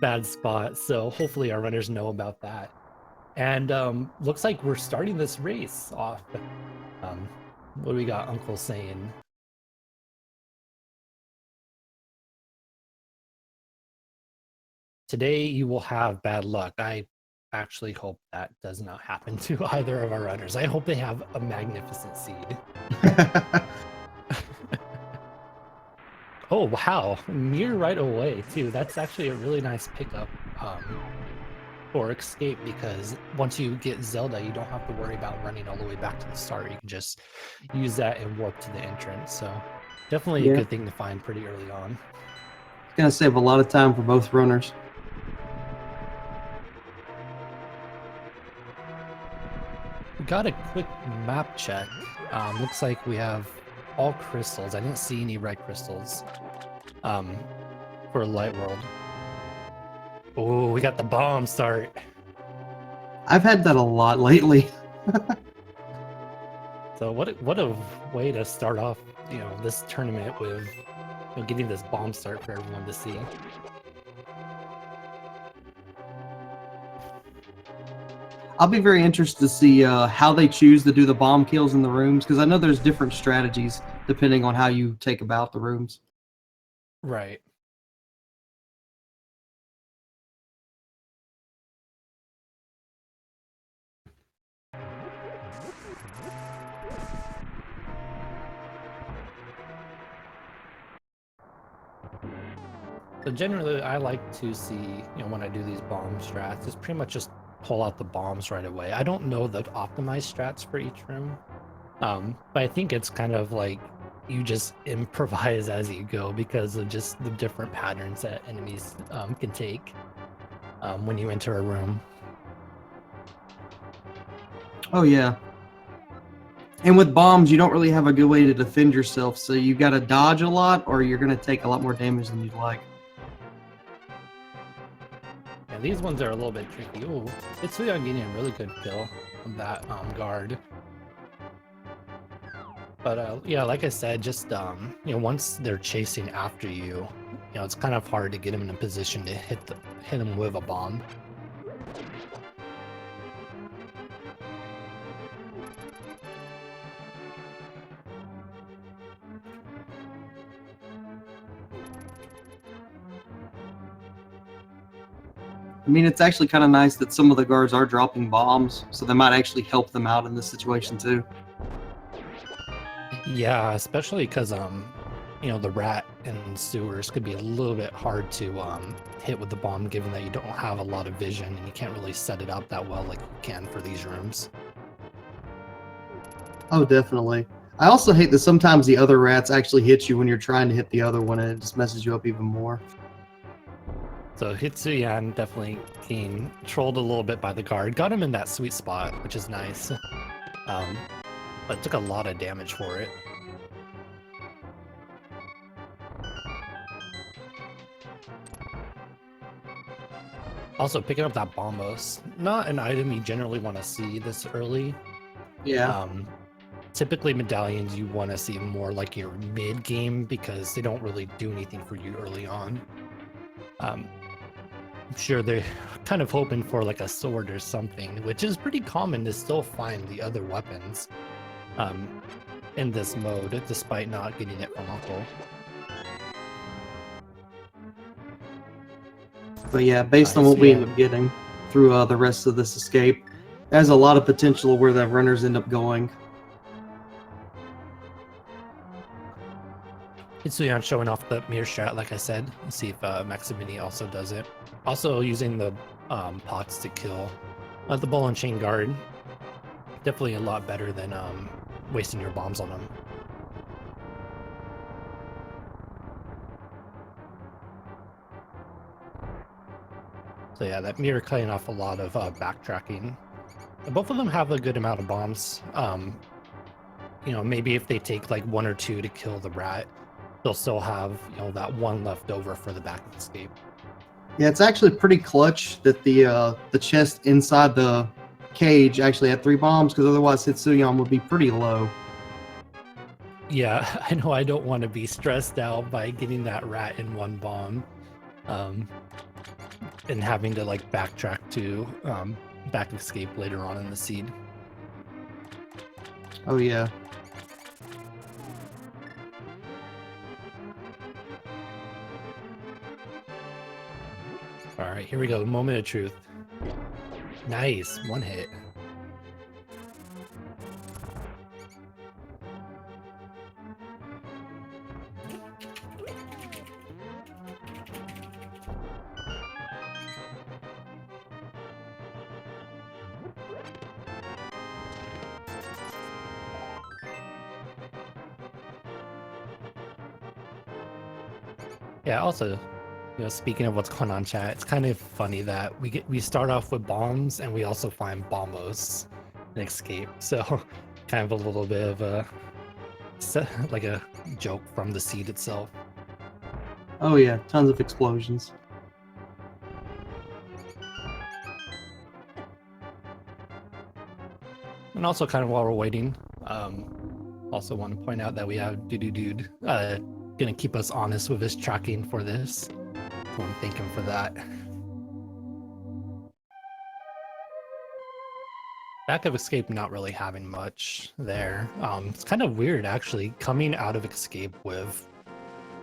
bad spot. So hopefully our runners know about that. And looks like we're starting this race off. What do we got? Uncle saying? Today you will have bad luck. I actually hope that does not happen to either of our runners. I hope they have a magnificent seed. Oh, wow. Mire right away, too. That's actually a really nice pickup for escape, because once you get Zelda, you don't have to worry about running all the way back to the start. You can just use that and warp to the entrance. So definitely a good thing to find pretty early on. It's going to save a lot of time for both runners. We got a quick map check. Looks like we have all crystals. I didn't see any red crystals for Light World. Oh, we got the bomb start. I've had that a lot lately. So what a way to start off, this tournament with getting this bomb start for everyone to see. I'll be very interested to see how they choose to do the bomb kills in the rooms, because I know there's different strategies depending on how you take about the rooms. Right. So generally, I like to see, when I do these bomb strats, is pretty much just pull out the bombs right away. I don't know the optimized strats for each room, but I think it's kind of like you just improvise as you go because of just the different patterns that enemies can take when you enter a room. Oh, yeah. And with bombs, you don't really have a good way to defend yourself, so you got to dodge a lot, or you're going to take a lot more damage than you'd like. Yeah, these ones are a little bit tricky. Ooh, Hitsuyan getting a really good kill on that guard. But yeah, like I said, just once they're chasing after you, it's kind of hard to get them in a position to hit them with a bomb. I mean, it's actually kind of nice that some of the guards are dropping bombs, so they might actually help them out in this situation too. Yeah, especially because the rat and sewers could be a little bit hard to hit with the bomb, given that you don't have a lot of vision and you can't really set it up that well like you can for these rooms. Oh, definitely. I also hate that sometimes the other rats actually hit you when you're trying to hit the other one, and it just messes you up even more. So Hitsuyan definitely getting trolled a little bit by the guard. Got him in that sweet spot, which is nice. But took a lot of damage for it. Also, picking up that bombos, not an item you generally want to see this early. Yeah. Typically medallions you want to see more like your mid game, because they don't really do anything for you early on. I'm sure they're kind of hoping for like a sword or something, which is pretty common to still find the other weapons in this mode, despite not getting it from Uncle. But yeah, based on what we end up getting through the rest of this escape, there's a lot of potential where the runners end up going. Hitsuyan showing off the Mire strat, like I said. Let's see if Maximini also does it. Also using the pots to kill the ball and chain guard. Definitely a lot better than wasting your bombs on them. So yeah, that Mire cutting off a lot of backtracking. Both of them have a good amount of bombs. Maybe if they take like 1 or 2 to kill the rat, they'll still have that one left over for the back escape. Yeah, it's actually pretty clutch that the chest inside the cage actually had 3 bombs, because otherwise Hitsuyan would be pretty low. Yeah, I know I don't want to be stressed out by getting that rat in 1 bomb. and having to like backtrack to back escape later on in the seed. Oh yeah. All right, here we go. Moment of truth. Nice, one hit. Yeah, also, speaking of what's going on, chat, it's kind of funny that we start off with bombs and we also find bombos and escape. So, kind of a little bit of a like a joke from the seed itself. Oh yeah, tons of explosions. And also, kind of while we're waiting, also want to point out that we have Dude gonna keep us honest with his tracking for this. So I want to thank him for that. Back of Escape not really having much there. It's kind of weird actually coming out of Escape with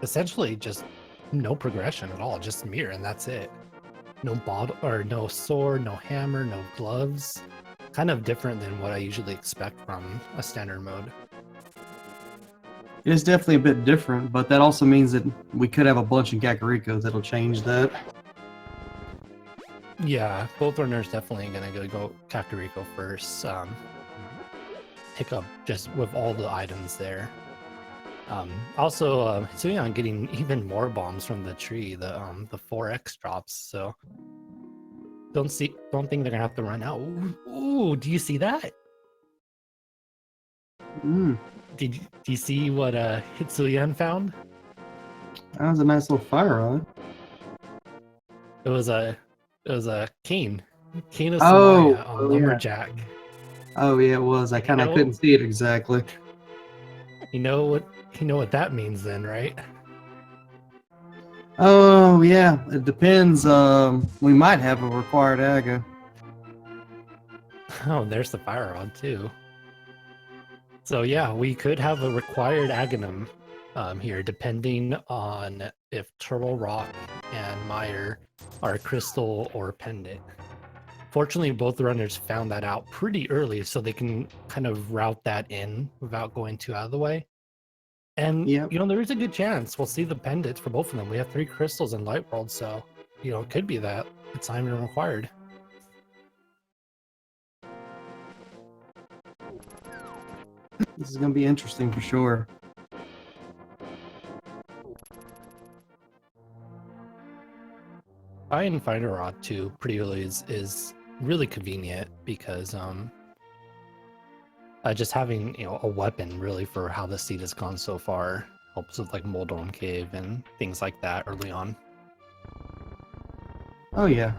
essentially just no progression at all, just Mire and that's it. No bottle or no sword, no hammer, no gloves. Kind of different than what I usually expect from a standard mode. It is definitely a bit different, but that also means that we could have a bunch of Kakariko that'll change that. Yeah, both runners definitely gonna go Kakariko first. Pick up just with all the items there. Also, Hitsuyan getting even more bombs from the tree, the 4x drops. So don't think they're gonna have to run out. Ooh, do you see that? Do you see what Hitsuyan found? That was a nice little fire on it. It was a cane of Oh, Samaya on Lumberjack. Yeah. Oh yeah, it was. I kind of know- couldn't see it exactly. You know what that means then, right? Oh yeah, it depends. We might have a required Aga. Oh, there's the fire rod too. So yeah, we could have a required Agahnim here, depending on if Turtle Rock and Mire are crystal or pendant. Fortunately, both runners found that out pretty early, so they can kind of route that in without going too out of the way. And Yep. there is a good chance we'll see the pendants for both of them. We have 3 crystals in Light World, so it could be that it's not even required. This is gonna be interesting for sure. Buying Finder Rod too pretty early is really convenient because just having a weapon really for how the seed has gone so far helps with like Moldorm Cave and things like that early on. Oh yeah.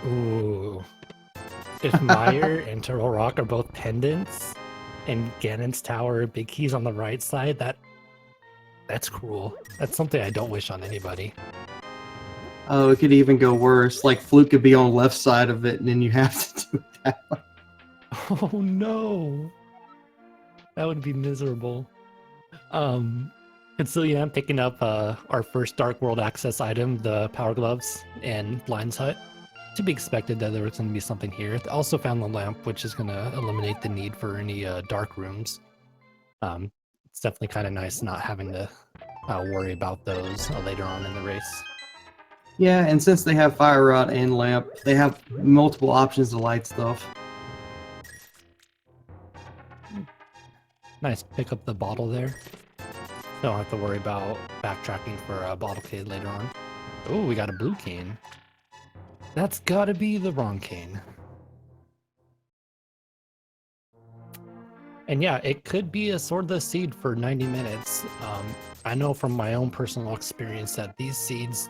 Ooh. If Mire and Turtle Rock are both pendants and Ganon's Tower Big Keys on the right side, that's cruel. That's something I don't wish on anybody. Oh, it could even go worse. Like Fluke could be on left side of it, and then you have to do it that way. Oh no. That would be miserable. And so yeah, I'm picking up our first Dark World access item, the Power Gloves and Blind's Hut. To be expected that there was going to be something here. I also found the lamp, which is going to eliminate the need for any dark rooms. It's definitely kind of nice not having to worry about those later on in the race. Yeah, and since they have fire rod and lamp, they have multiple options to light stuff. Nice, pick up the bottle there. Don't have to worry about backtracking for a bottle cane later on. Oh, we got a blue cane. That's gotta be the wrong cane. And yeah, it could be a swordless seed for 90 minutes. I know from my own personal experience that these seeds,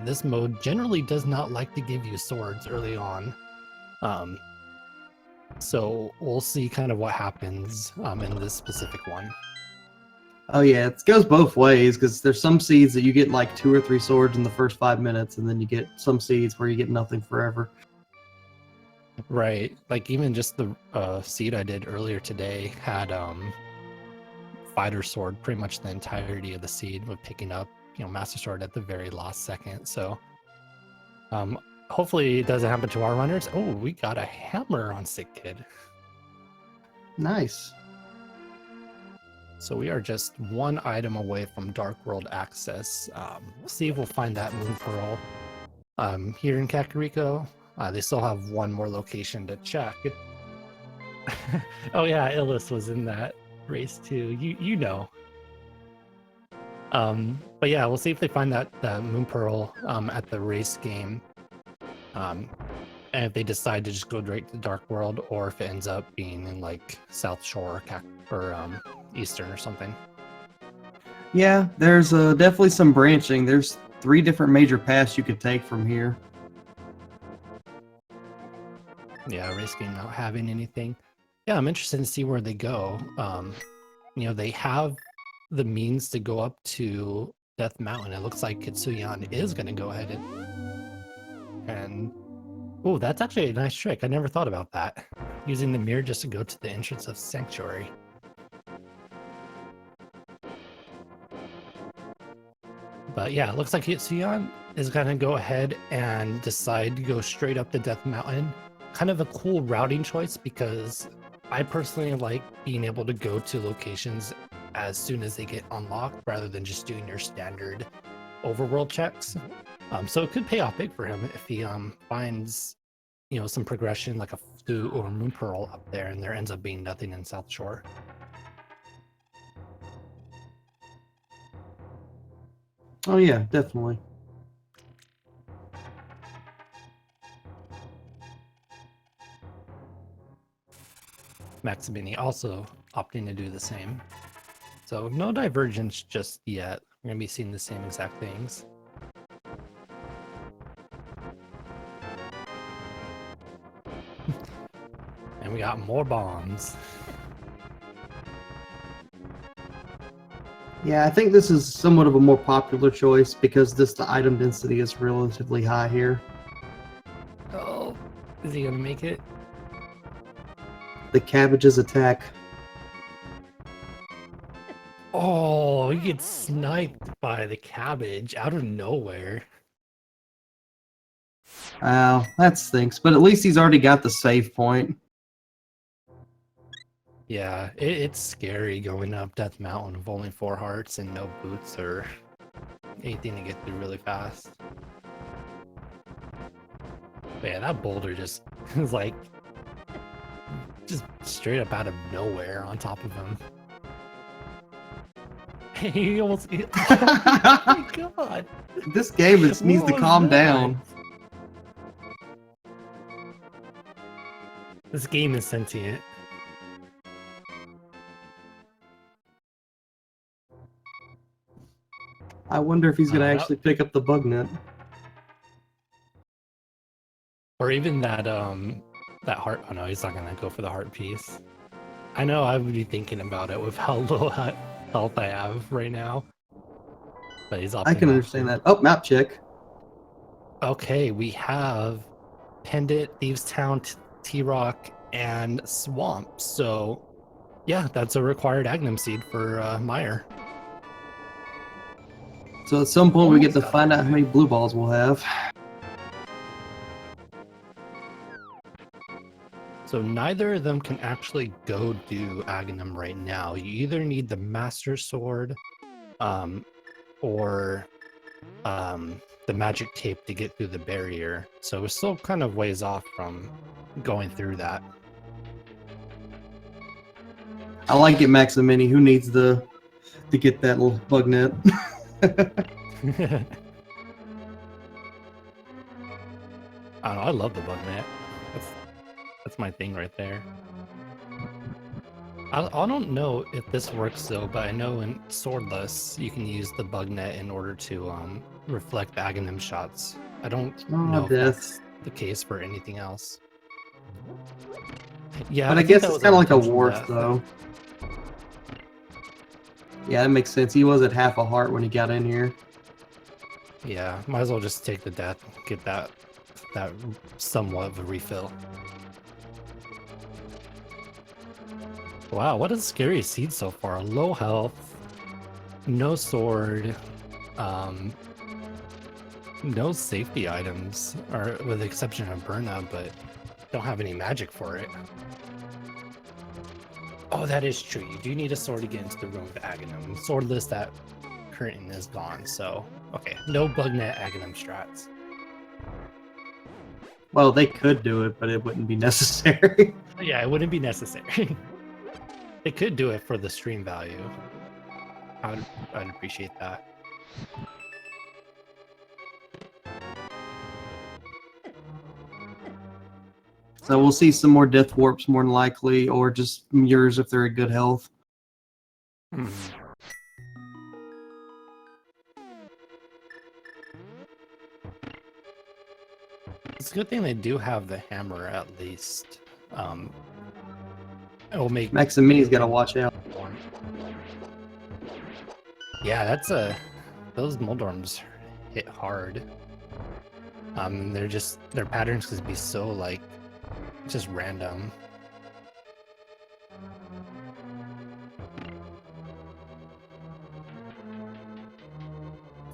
this mode generally does not like to give you swords early on. So we'll see kind of what happens in this specific one. Oh yeah, it goes both ways because there's some seeds that you get like 2 or 3 swords in the first 5 minutes, and then you get some seeds where you get nothing forever. Right. Like even just the seed I did earlier today had fighter sword pretty much the entirety of the seed, with picking up, master sword at the very last second. So hopefully it doesn't happen to our runners. Oh, we got a hammer on Sick Kid. Nice. So we are just one item away from Dark World access. We'll see if we'll find that Moon Pearl here in Kakariko. They still have one more location to check. Oh yeah, Illis was in that race too. You know. But yeah, we'll see if they find that Moon Pearl at the race game. And if they decide to just go straight to Dark World, or if it ends up being in like South Shore or Eastern or something. Yeah, there's definitely some branching. There's 3 different major paths you could take from here. Yeah, race game not having anything. Yeah, I'm interested to see where they go. They have the means to go up to Death Mountain. It looks like Hitsuyan is going to go ahead and oh, that's actually a nice trick. I never thought about that. Using the mirror just to go to the entrance of Sanctuary. But yeah, it looks like Hitsuyan is going to go ahead and decide to go straight up to Death Mountain. Kind of a cool routing choice, because I personally like being able to go to locations as soon as they get unlocked, rather than just doing your standard overworld checks. So it could pay off big for him if he finds some progression like a Fu or Moon Pearl up there, and there ends up being nothing in South Shore. Oh yeah, definitely. Maximini also opting to do the same. So no divergence just yet. We're going to be seeing the same exact things. And we got more bombs. Yeah, I think this is somewhat of a more popular choice because the item density is relatively high here. Oh, is he going to make it? The cabbages attack. Oh, he gets sniped by the cabbage out of nowhere. Oh, that stinks. But at least he's already got the save point. Yeah, it's scary going up Death Mountain with only 4 hearts and no boots or anything to get through really fast. But yeah, that boulder just is like just straight up out of nowhere on top of him. He almost. Oh my god! This game needs to calm down. This game is sentient. I wonder if he's going to actually pick up the bug net. Or even that that heart. Oh no, he's not gonna go for the heart piece. I know I would be thinking about it with how low health I have right now. But he's I can understand that. Oh, map check. Okay, we have Pendant, Thieves Town, T-Rock, and Swamp. So yeah, that's a required Agahnim seed for Mire. So at some point we get to find out how many blue balls we'll have. So neither of them can actually go do Agahnim right now. You either need the Master Sword or the Magic Tape to get through the barrier. So we're still kind of ways off from going through that. I like it, Maximini. Who needs to get that little bug net? I don't know, I love the bug net. That's my thing right there. I don't know if this works though, but I know in Swordless you can use the bug net in order to reflect Agahnim shots. I don't know if that's the case for anything else. Yeah, but I guess it's kind of like a wharf though. Yeah, that makes sense. He was at half a heart when he got in here. Yeah, might as well just take the death, get that somewhat of a refill. Wow, what a scary seed so far. Low health, no sword, no safety items, or with the exception of Burna, but don't have any magic for it. Oh, that is true. You do need a sword to get into the room of Agahnim. Swordless, that curtain is gone, so okay. No bugnet Agahnim strats. Well, they could do it, but it wouldn't be necessary. Yeah, it wouldn't be necessary. They could do it for the stream value. I'd appreciate that. So we'll see some more death warps more than likely, or just mirrors if they're at good health. It's a good thing they do have the hammer at least. It will make Maximini's got to watch out. Yeah, that's those Moldorms hit hard. Their patterns could be so like just random.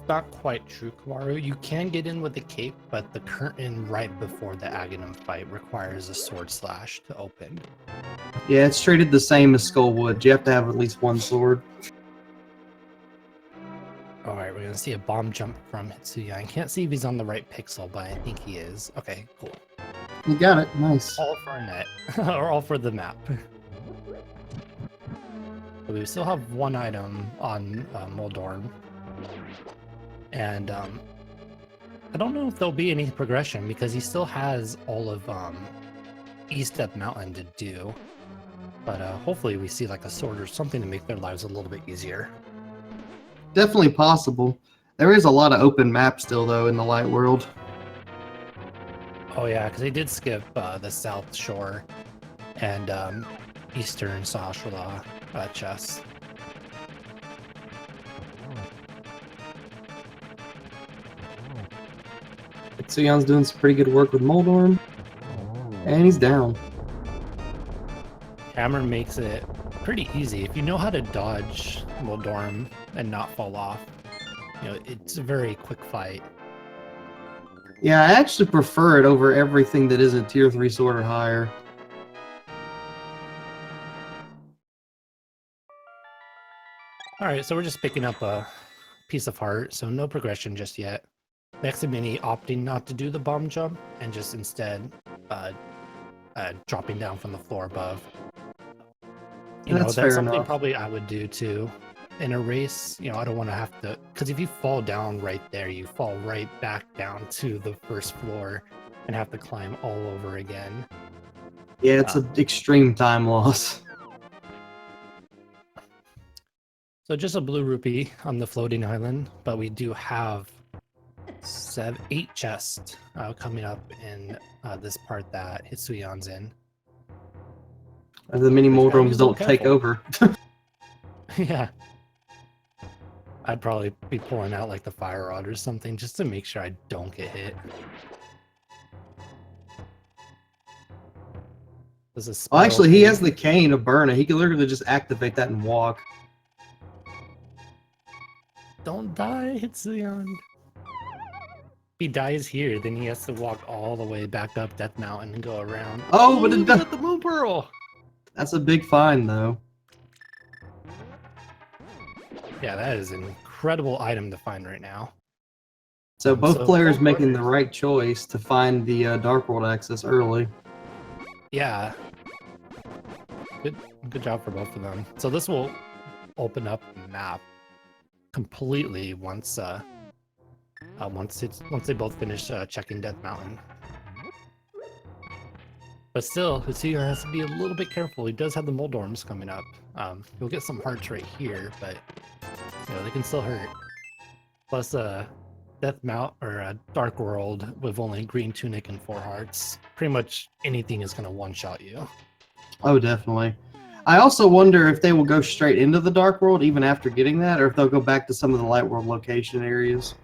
Not quite true, Kamaru. You can get in with the cape, but the curtain right before the Agahnim fight requires a sword slash to open. Yeah, it's treated the same as Skullwood. You have to have at least one sword. Alright, we're gonna see a bomb jump from Hitsuya. I can't see if he's on the right pixel, but I think he is. Okay, cool. You got it. Nice. All for a net. Or all for the map. But we still have one item on Moldorm. And I don't know if there'll be any progression because he still has all of East Death Mountain to do. But hopefully we see like a sword or something to make their lives a little bit easier. Definitely possible. There is a lot of open maps still, though, in the light world. Oh yeah, because they did skip the South Shore and Eastern Sahasrahla chests. Hitsuyan's doing some pretty good work with Moldorm. And he's down. Hammer makes it pretty easy. If you know how to dodge Moldorm and not fall off, you know, it's a very quick fight. Yeah, I actually prefer it over everything that isn't tier 3 sword or higher. Alright, so we're just picking up a piece of heart, so no progression just yet. Maximini opting not to do the bomb jump and just instead dropping down from the floor above. You know, that's something enough. Probably I would do too. In a race, you know, I don't want to have to, because if you fall down right there, you fall right back down to the first floor and have to climb all over again. Yeah, it's an extreme time loss. So just a blue rupee on the floating island, but we do have 8 chests coming up in this part that Hitsuyan's in. The mini Moldorms don't take over. Yeah. I'd probably be pulling out like the fire rod or something just to make sure I don't get hit. Oh, actually, he has the cane of Burna. He can literally just activate that and walk. Don't die, Hitsuyan. If he dies here, then he has to walk all the way back up Death Mountain and go around. Oh, but it does the Moon Pearl. That's a big find, though. Yeah, that is an incredible item to find right now. So both players making the right choice to find the Dark World access early. Yeah. Good job for both of them. So this will open up the map completely once they both finish checking Death Mountain. But still, Hitsuya has to be a little bit careful. He does have the Moldorms coming up. He'll get some hearts right here, but you know, they can still hurt. Plus, Death Mount or Dark World with only green tunic and 4 hearts. Pretty much anything is gonna one-shot you. Oh, definitely. I also wonder if they will go straight into the Dark World even after getting that, or if they'll go back to some of the Light World location areas.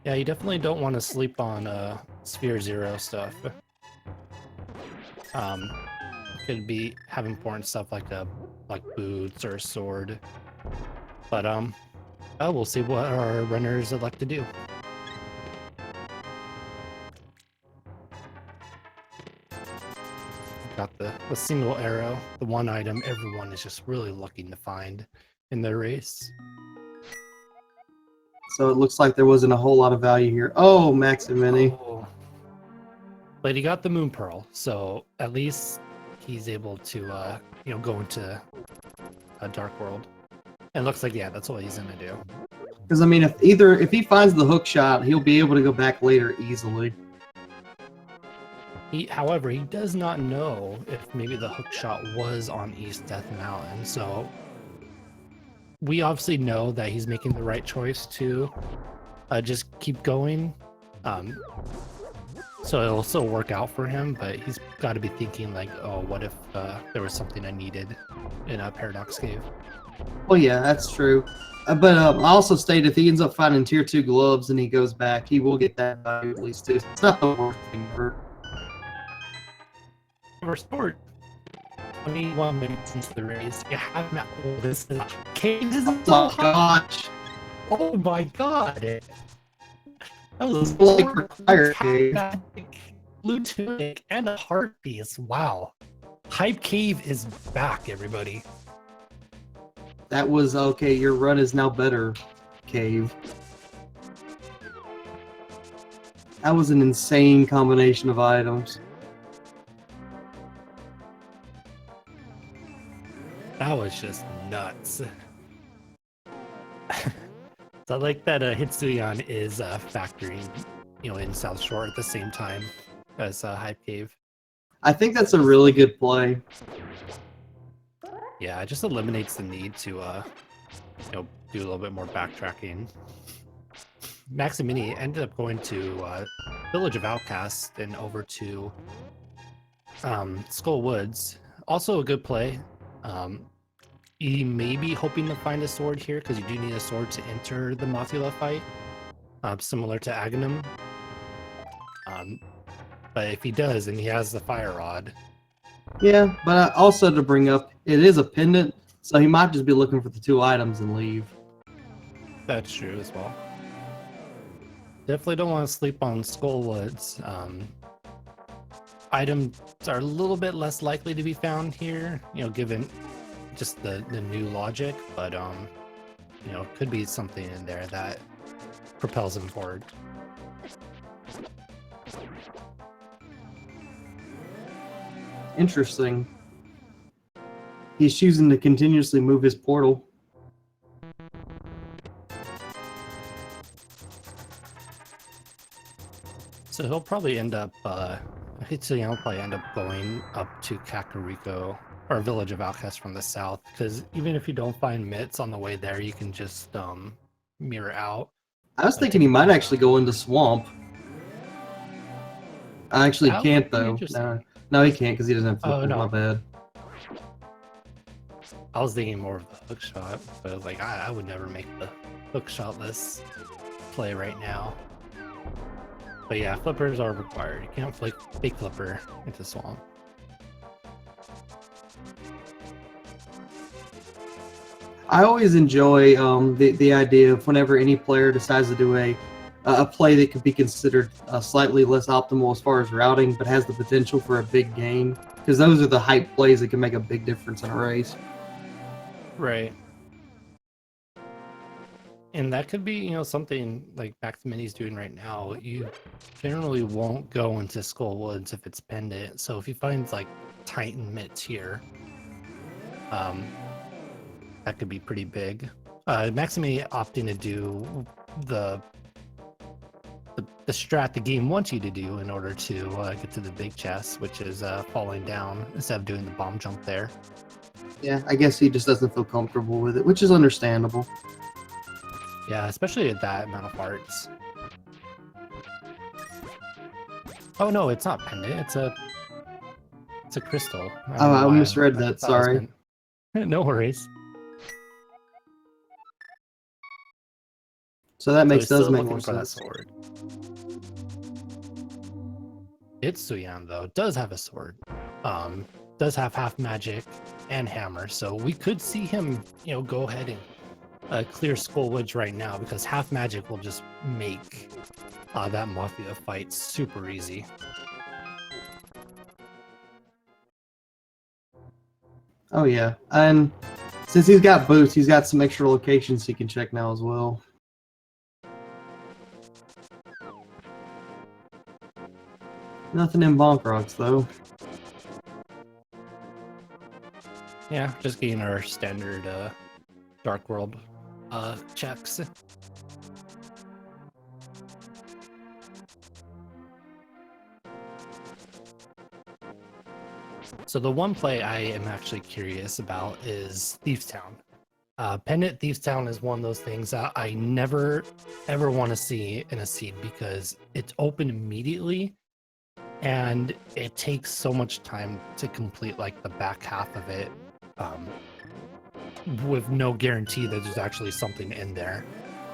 Yeah, you definitely don't want to sleep on Sphere Zero stuff. Could have important stuff like boots or a sword. But we'll see what our runners elect to do. Got the single arrow, the one item everyone is just really looking to find in the race. So it looks like there wasn't a whole lot of value here. Oh, Maximini. Oh. But he got the Moon Pearl, so at least he's able to go into a Dark World. And it looks like, yeah, that's what he's gonna do. Because I mean, if he finds the hook shot, he'll be able to go back later easily. However, he does not know if maybe the hook shot was on East Death Mountain, so we obviously know that he's making the right choice to just keep going. So it'll still work out for him, but he's got to be thinking like, oh, what if there was something I needed in a Paradox Cave? Well, yeah, that's true. But I also state if he ends up finding tier 2 gloves and he goes back, he will get that value at least too. It's not the worst thing ever. Restored 21 minutes into the race. You have not. Oh, this is Cave is so hot. Gosh. Oh my god. That was Like required cave. Blue tunic and a heart piece. Wow. Hype Cave is back, everybody. That was okay. Your run is now better, Cave. That was an insane combination of items. That was just nuts. So I like that Hitsuyan is factoring, in South Shore at the same time as Hype Cave. I think that's a really good play. Yeah, it just eliminates the need to, do a little bit more backtracking. Maximini ended up going to Village of Outcasts and over to Skull Woods. Also a good play. You may be hoping to find a sword here because you do need a sword to enter the Mothula fight, similar to Agahnim. But if he does, and he has the fire rod. Yeah, but also to bring up, it is a pendant, so he might just be looking for the 2 items and leave. That's true as well. Definitely don't want to sleep on Skull Woods. Items are a little bit less likely to be found here, given just the new logic, but could be something in there that propels him forward. Interesting. He's choosing to continuously move his portal. So he'll probably end up, Hitsuyan will probably end up going up to Kakariko, or Village of Outcasts from the south, because even if you don't find mitts on the way there, you can just mirror out. I was thinking he might actually go into Swamp. I actually can't, though. No, he can't because he doesn't have flippers. No. My bad. I was thinking more of the hookshot, but I was like, I would never make the hookshot-less play right now. But yeah, flippers are required. You can't fake flipper into Swamp. I always enjoy the idea of whenever any player decides to do a play that could be considered slightly less optimal as far as routing, but has the potential for a big gain. Because those are the hype plays that can make a big difference in a race. Right. And that could be, something like Maximini's doing right now. You generally won't go into Skull Woods if it's pendant. So if he finds like Titan mitts here, that could be pretty big. Maximini opting to do the strat the game wants you to do in order to get to the big chest, which is falling down instead of doing the bomb jump there. Yeah, I guess he just doesn't feel comfortable with it, which is understandable. Yeah, especially at that amount of hearts. Oh no, it's not pendant. It's a crystal. I don't Oh, know I why misread I that. thought it was Sorry. no worries. So that So makes he's does still make looking more for that sense. sword. Hitsuyan, though, does have a sword. Does have half magic and hammer, so we could see him, go ahead and clear Skullwoods right now, because half magic will just make that Mafia fight super easy. Oh yeah, and since he's got boots, he's got some extra locations he can check now as well. Nothing in Bonk Rocks though. Yeah, just getting our standard Dark World checks. So the one play I am actually curious about is Thieves Town. Pendant Thieves Town is one of those things that I never ever want to see in a seed, because it's open immediately and it takes so much time to complete like the back half of it, with no guarantee that there's actually something in there.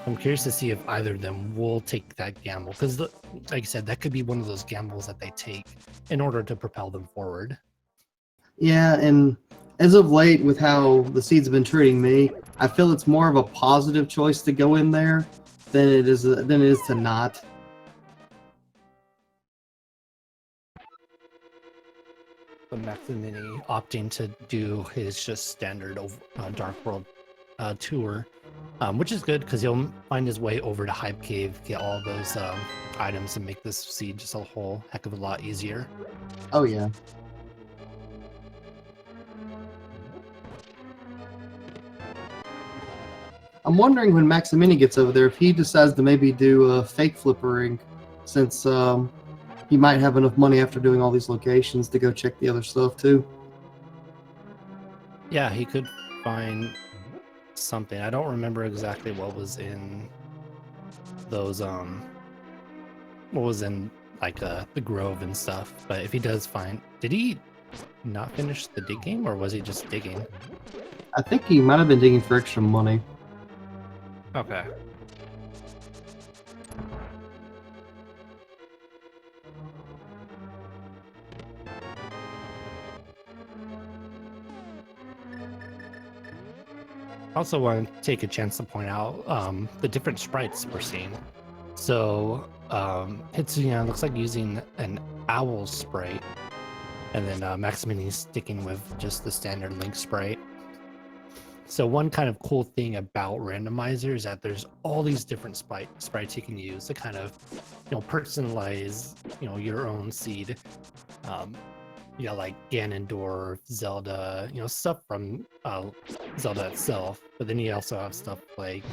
I'm curious to see if either of them will take that gamble, because like I said, that could be one of those gambles that they take in order to propel them forward. Yeah, and as of late, with how the seeds have been treating me, I feel it's more of a positive choice to go in there than it is to not. But Maximini opting to do his just standard Dark World tour, which is good because he'll find his way over to Hype Cave, get all those items, and make this seed just a whole heck of a lot easier. Oh yeah. I'm wondering when Maximini gets over there if he decides to maybe do a fake flippering, since he might have enough money after doing all these locations to go check the other stuff too. Yeah, he could find something. I don't remember exactly what was in those what was in like the grove and stuff, but if he does find, did he not finish the dig game, or was he just digging? I think he might have been digging for extra money. Okay. Also want to take a chance to point out the different sprites we're seeing. So Hitsuyan looks like using an owl sprite, and then Maximini's sticking with just the standard Link sprite. So one kind of cool thing about Randomizer is that there's all these different sprites you can use to kind of, personalize, your own seed. Like Ganondorf, Zelda, stuff from Zelda itself. But then you also have stuff like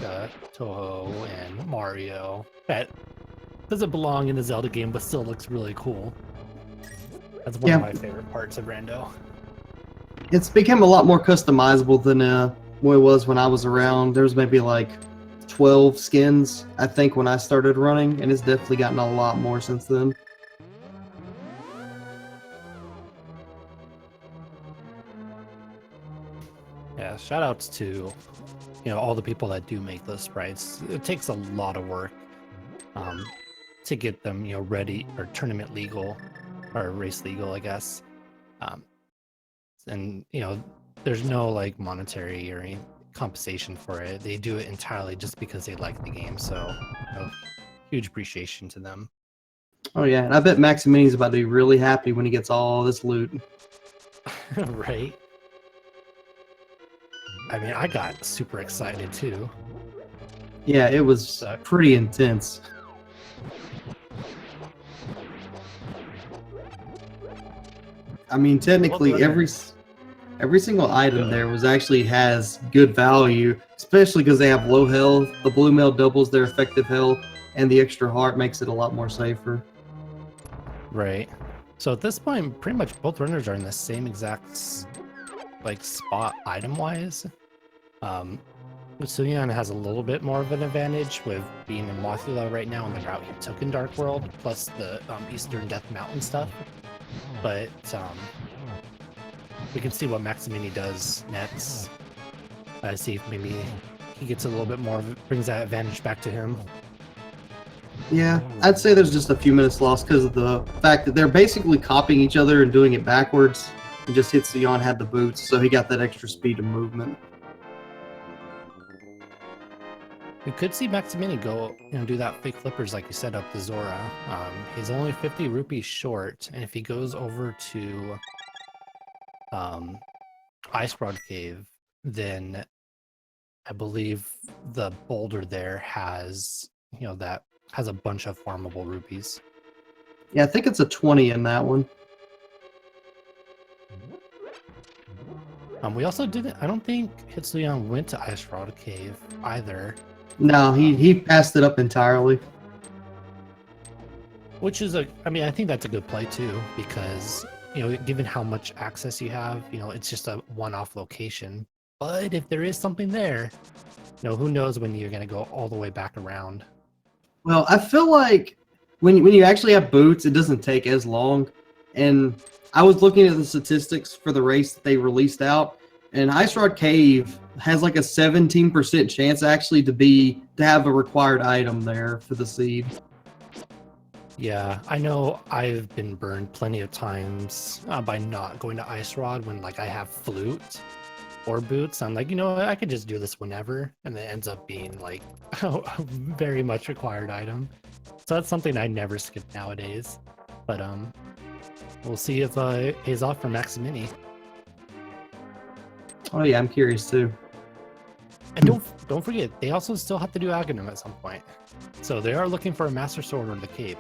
Toho and Mario that doesn't belong in the Zelda game, but still looks really cool. That's one of my favorite parts of Rando. It's become a lot more customizable than what it was when I was around. There was maybe like 12 skins, I think, when I started running, and it's definitely gotten a lot more since then. Yeah, shout outs to all the people that do make those sprites. It takes a lot of work to get them ready, or tournament legal, or race legal, I guess. And there's no like monetary or any compensation for it. They do it entirely just because they like the game. So huge appreciation to them. Oh yeah, and I bet Maximini's about to be really happy when he gets all this loot. Right? I mean, I got super excited too. Yeah, it was pretty intense. I mean, technically every single item there was actually has good value, especially because they have low health. The blue mail doubles their effective health, and the extra heart makes it a lot more safer. Right. So at this point, pretty much both runners are in the same exact spot item-wise. Hitsuyan has a little bit more of an advantage with being in Mothula right now on the route he took in Dark World, plus the Eastern Death Mountain stuff. But we can see what Maximini does next. See if maybe he gets a little bit more, brings that advantage back to him. Yeah, I'd say there's just a few minutes lost because of the fact that they're basically copying each other and doing it backwards. And just Hitsuyan had the boots, so he got that extra speed of movement. We could see Maximini go, do that fake flippers like you said up to Zora. He's only 50 rupees short, and if he goes over to Ice Rod Cave, then I believe the boulder there has, that has a bunch of farmable rupees. Yeah, I think it's a 20 in that one. We also didn't, I don't think Hitsuyan went to Ice Rod Cave either. No, he passed it up entirely. Which is I think that's a good play too, because, given how much access you have, it's just a one-off location. But if there is something there, who knows when you're going to go all the way back around. Well, I feel like when you actually have boots, it doesn't take as long. And I was looking at the statistics for the race that they released out, and Ice Rod Cave has like a 17% chance actually to have a required item there for the seed. Yeah, I know I've been burned plenty of times by not going to Ice Rod when I have flute or boots. I'm like, I could just do this whenever, and it ends up being a very much required item. So that's something I never skip nowadays. But we'll see if it pays off for Maximini. Oh yeah, I'm curious too. And don't forget, they also still have to do Agahnim at some point. So they are looking for a Master Sword or the Cape.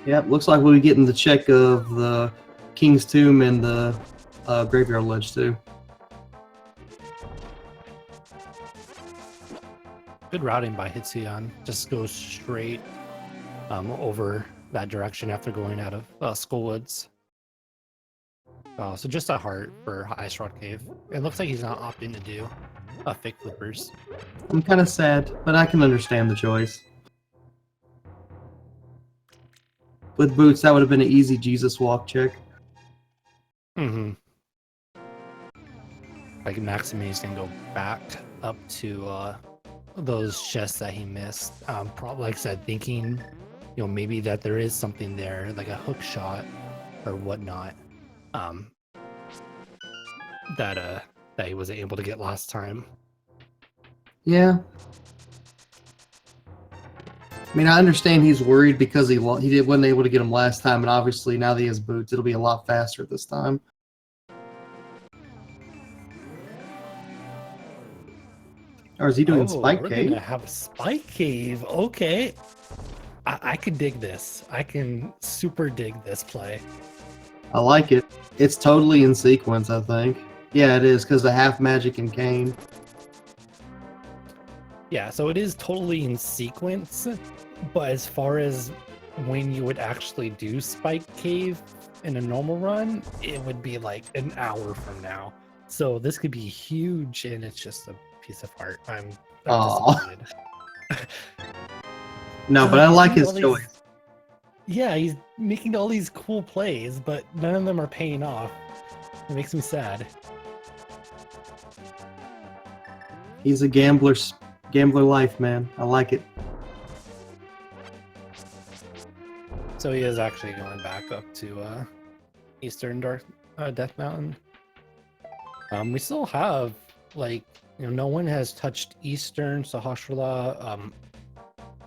Yep, looks like we'll be getting the check of the King's Tomb and the Graveyard Ledge too. Good routing by Hitsuyan. Just goes straight over that direction after going out of Skullwoods. So just a heart for Ice Rod Cave. It looks like he's not opting to do fake flippers. I'm kind of sad, but I can understand the choice. With boots, that would have been an easy Jesus walk check. Mm-hmm. Maximini's gonna go back up to those chests that he missed. Probably, like I said, thinking, maybe that there is something there, like a hook shot or whatnot, that he wasn't able to get last time. Yeah. I mean, I understand he's worried because he wasn't able to get him last time, and obviously now that he has boots, it'll be a lot faster this time. Or is he doing Spike Cave? We're gonna have Spike Cave. Okay. I can dig this. I can super dig this play. I like it. It's totally in sequence, I think. Yeah, it is, because the half magic and cane. Yeah, so it is totally in sequence, but as far as when you would actually do Spike Cave in a normal run, it would be like an hour from now. So this could be huge, and it's just a piece of art. I'm disappointed. No, but I like his choice. Yeah, he's making all these cool plays, but none of them are paying off. It makes me sad. He's a gambler life, man. I like it. So he is actually going back up to Eastern Death Mountain. We still have, no one has touched Eastern, Sahasrara,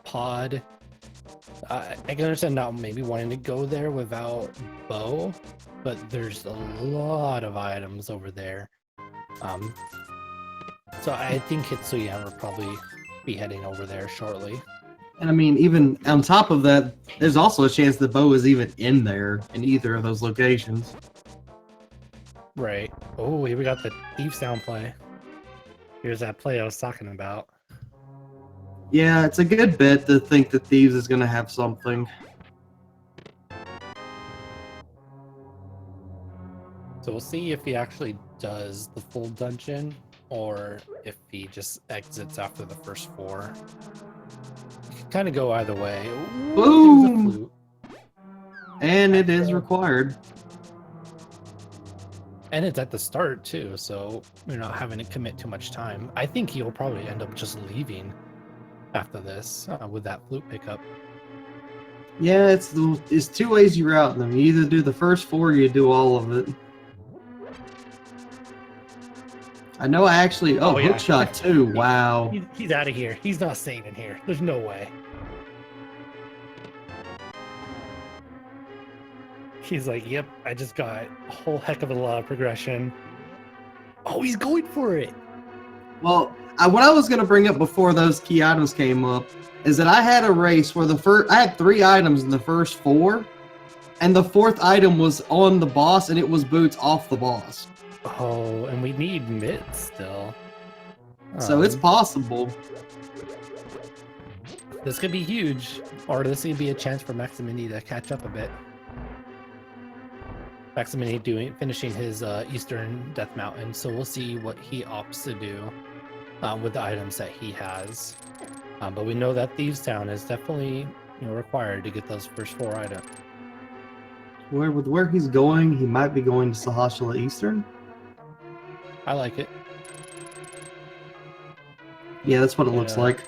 Pod. I can understand not maybe wanting to go there without Bow, but there's a lot of items over there. So I think Hitsuyan will probably be heading over there shortly. And I mean, even on top of that, there's also a chance the bow is even in there in either of those locations. Right. Oh, here we got the Thieves Town play. Here's that play I was talking about. Yeah, it's a good bet to think that Thieves is going to have something. So we'll see if he actually does the full dungeon, or if he just exits after the first 4. It can kind of go either way. Ooh, boom! And it is required. And it's at the start too, so you're not having to commit too much time. I think he'll probably end up just leaving after this with that flute pickup. Yeah, it's two ways you route them. You either do the first four or you do all of it. I know I actually... Oh, yeah. hookshot too. Wow. He's out of here. He's not staying in here. There's no way. He's like, yep, I just got a whole heck of a lot of progression. Oh, he's going for it. Well, what I was going to bring up before those key items came up is that I had a race where I had 3 items in the first 4, and the 4th item was on the boss, and it was boots off the boss. Oh, and we need mitts still. So it's possible. This could be huge, or this could be a chance for Maximini to catch up a bit. Maximini finishing his Eastern Death Mountain, so we'll see what he opts to do with the items that he has. But we know that Thieves Town is definitely required to get those first 4 items. With where he's going, he might be going to Sahashala Eastern. I like it. Yeah, that's what it looks like.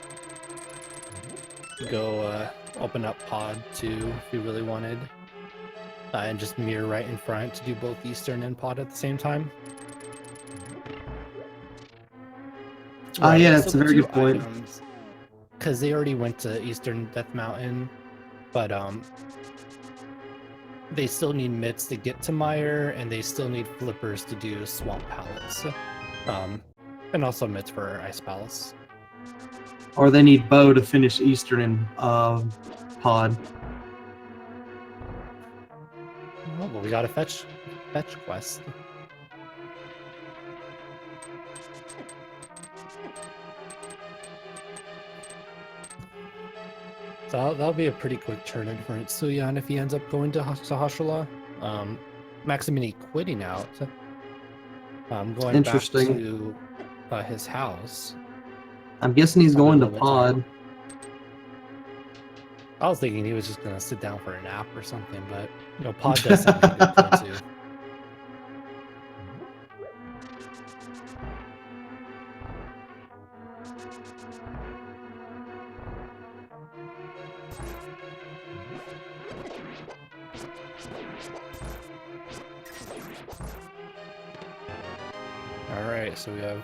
Go open up Pod 2 if you really wanted. And just Mire right in front to do both Eastern and Pod at the same time. Yeah, that's a very good point. Because they already went to Eastern Death Mountain, but they still need mitts to get to Mire, and they still need flippers to do Swamp Palace. And also mitts for Ice Palace. Or they need bow to finish Eastern and Pod. Oh, well, we got a fetch quest. So that'll be a pretty quick turn-in for Hitsuyan if he ends up going to Sahashala. Maximini quitting out. Going back to his house. I'm guessing he's going to Pod. I was thinking he was just gonna sit down for a nap or something, but Pod does sound like a good plan too. Alright, so we have,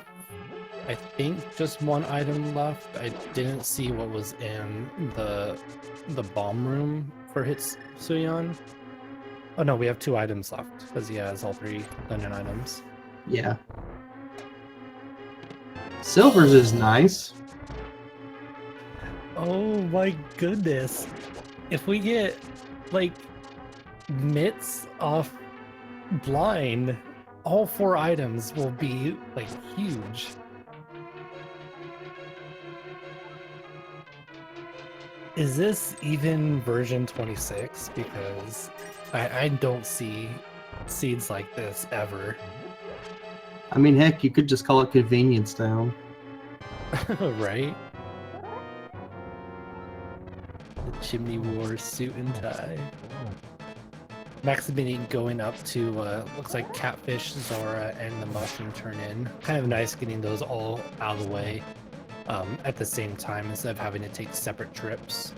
I think, just 1 item left. I didn't see what was in the bomb room for Hitsuyan. Oh no, we have 2 items left, because he has all 3 dungeon items. Yeah. Silver's is nice. Oh my goodness. If we get, like, mitts off blind, all 4 items will be, like, huge. Is this even version 26? Because I don't see seeds like this ever. I mean, heck, you could just call it Convenience Town. Right? The Chimney Wars suit and tie. Maximini going up to, looks like Catfish, Zora, and the Mushroom Turn-In. Kind of nice getting those all out of the way at the same time instead of having to take separate trips.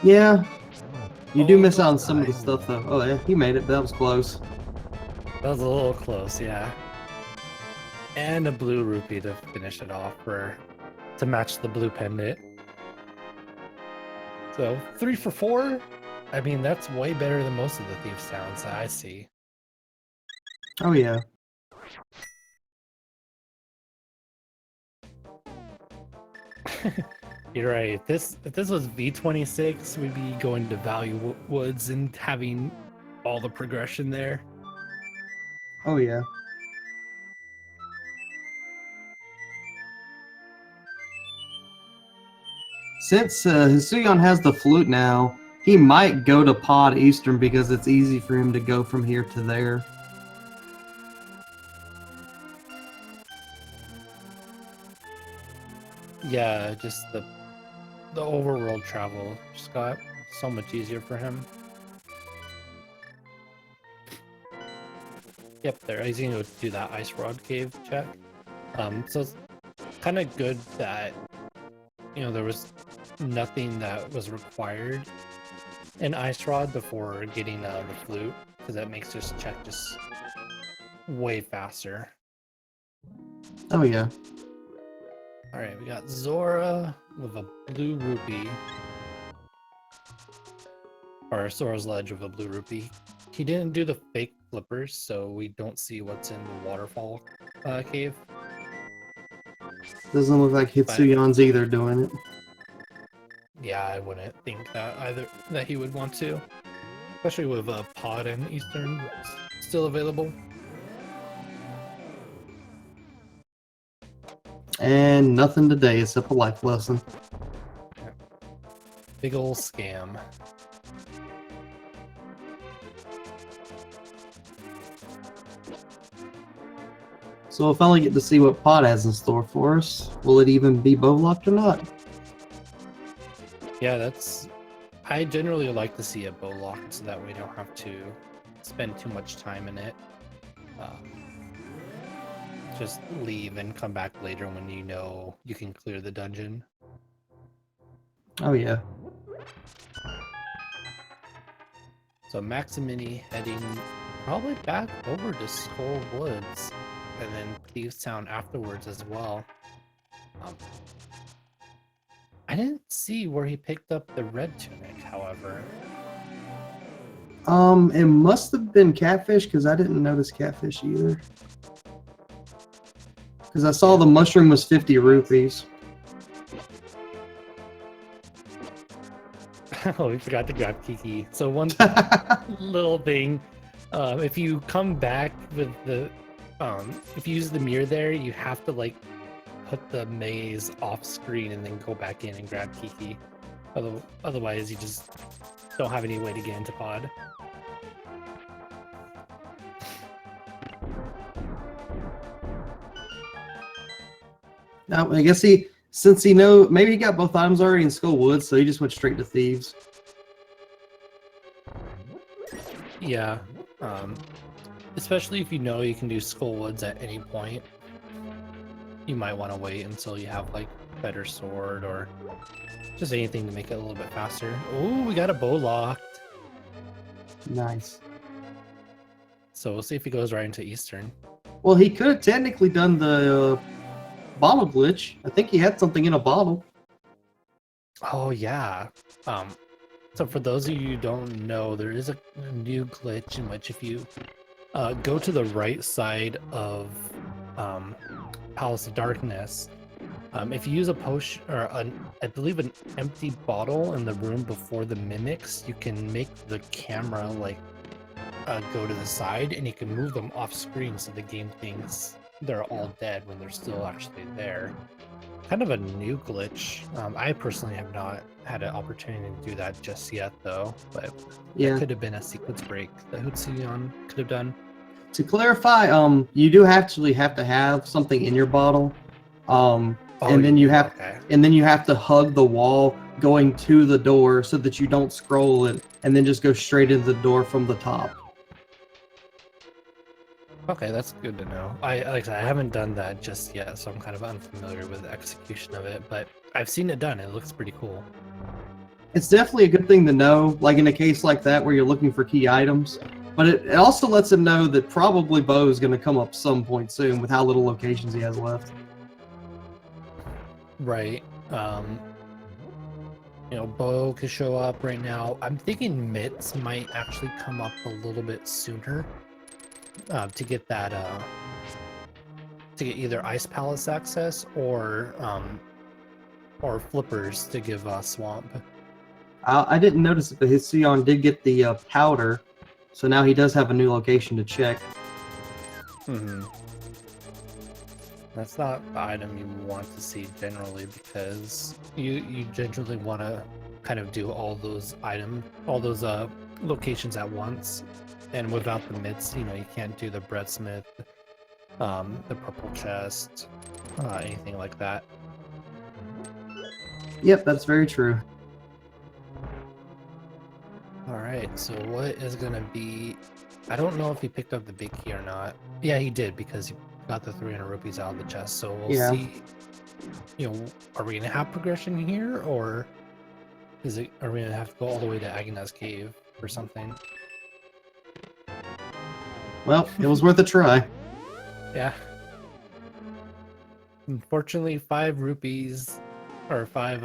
Yeah. You do miss out on some of the stuff, though. Oh, yeah, he made it. That was close. That was a little close, yeah. And a blue rupee to finish it off to match the blue pendant. So 3 for 4? I mean, that's way better than most of the Thieves Towns that I see. Oh, yeah. You're right. If this was V26, we'd be going to Value Woods and having all the progression there. Oh, yeah. Since Hitsuyan has the flute now, he might go to Pod Eastern because it's easy for him to go from here to there. Yeah, just the overworld travel just got so much easier for him. Yep, there. He's gonna go do that ice rod cave check. So it's kind of good that there was nothing that was required in ice rod before getting the flute, because that makes this check just way faster. Oh yeah. All right, we got Zora with a blue rupee, or Sora's Ledge with a blue rupee. He didn't do the fake flippers, so we don't see what's in the waterfall cave. Doesn't look like Hitsuyan's either doing it. Yeah, I wouldn't think that either, that he would want to, especially with Pod and Eastern still available. And nothing today except a life lesson. Big ol' scam. So we'll finally get to see what Pod has in store for us. Will it even be bow locked or not? Yeah, I generally like to see it bow locked, so that we don't have to spend too much time in it. Just leave and come back later when you know you can clear the dungeon. Oh yeah. So Maximini heading probably back over to Skull Woods, and then Thieves Town afterwards as well. I didn't see where he picked up the red tunic, however. It must have been catfish, because I didn't notice catfish either. Because I saw the mushroom was 50 rupees. Oh, we forgot to grab Kiki. So one little thing, if you come back with the, if you use the mirror there, you have to like put the maze off screen and then go back in and grab Kiki. Otherwise, you just don't have any way to get into Pod. Now, I guess maybe he got both items already in Skull Woods, so he just went straight to Thieves. Yeah, especially if you know you can do Skull Woods at any point. You might want to wait until you have like better sword or just anything to make it a little bit faster. Oh, we got a bow locked. Nice. So we'll see if he goes right into Eastern. Well, he could have technically done the bottle glitch. I think he had something in a bottle. Oh yeah. So for those of you who don't know, there is a new glitch in which if you go to the right side of Palace of Darkness, if you use a potion or I believe an empty bottle in the room before the mimics, you can make the camera like go to the side, and you can move them off screen so the game thinks they're all dead when they're still actually there. Kind of a new glitch. I personally have not had an opportunity to do that just yet, though. But Yeah. It could have been a sequence break that Hitsuyan could have done. To clarify, you do actually have to have something in your bottle, and then you have to hug the wall going to the door so that you don't scroll it, and then just go straight into the door from the top. Okay, that's good to know. I haven't done that just yet, so I'm kind of unfamiliar with the execution of it, but I've seen it done. It looks pretty cool. It's definitely a good thing to know, like in a case like that where you're looking for key items. But it also lets him know that probably Bo is going to come up some point soon with how little locations he has left. Right. Bo could show up right now. I'm thinking Mitts might actually come up a little bit sooner. To get that to get either Ice Palace access or flippers to give Swamp. I didn't notice it, but Hitsuyan did get the powder, so now he does have a new location to check. That's not the item you want to see generally, because you generally want to kind of do all those locations at once. And without the mitts, you can't do the breadsmith, the purple chest, anything like that. Yep, that's very true. All right, so what is going to be I don't know if he picked up the big key or not. Yeah, he did because he got the 300 rupees out of the chest. So we'll Yeah. see. You know, are we gonna have progression here, or are we gonna have to go all the way to Agahnim cave or something? Well, it was worth a try. Yeah. Unfortunately, 5 rupees or 5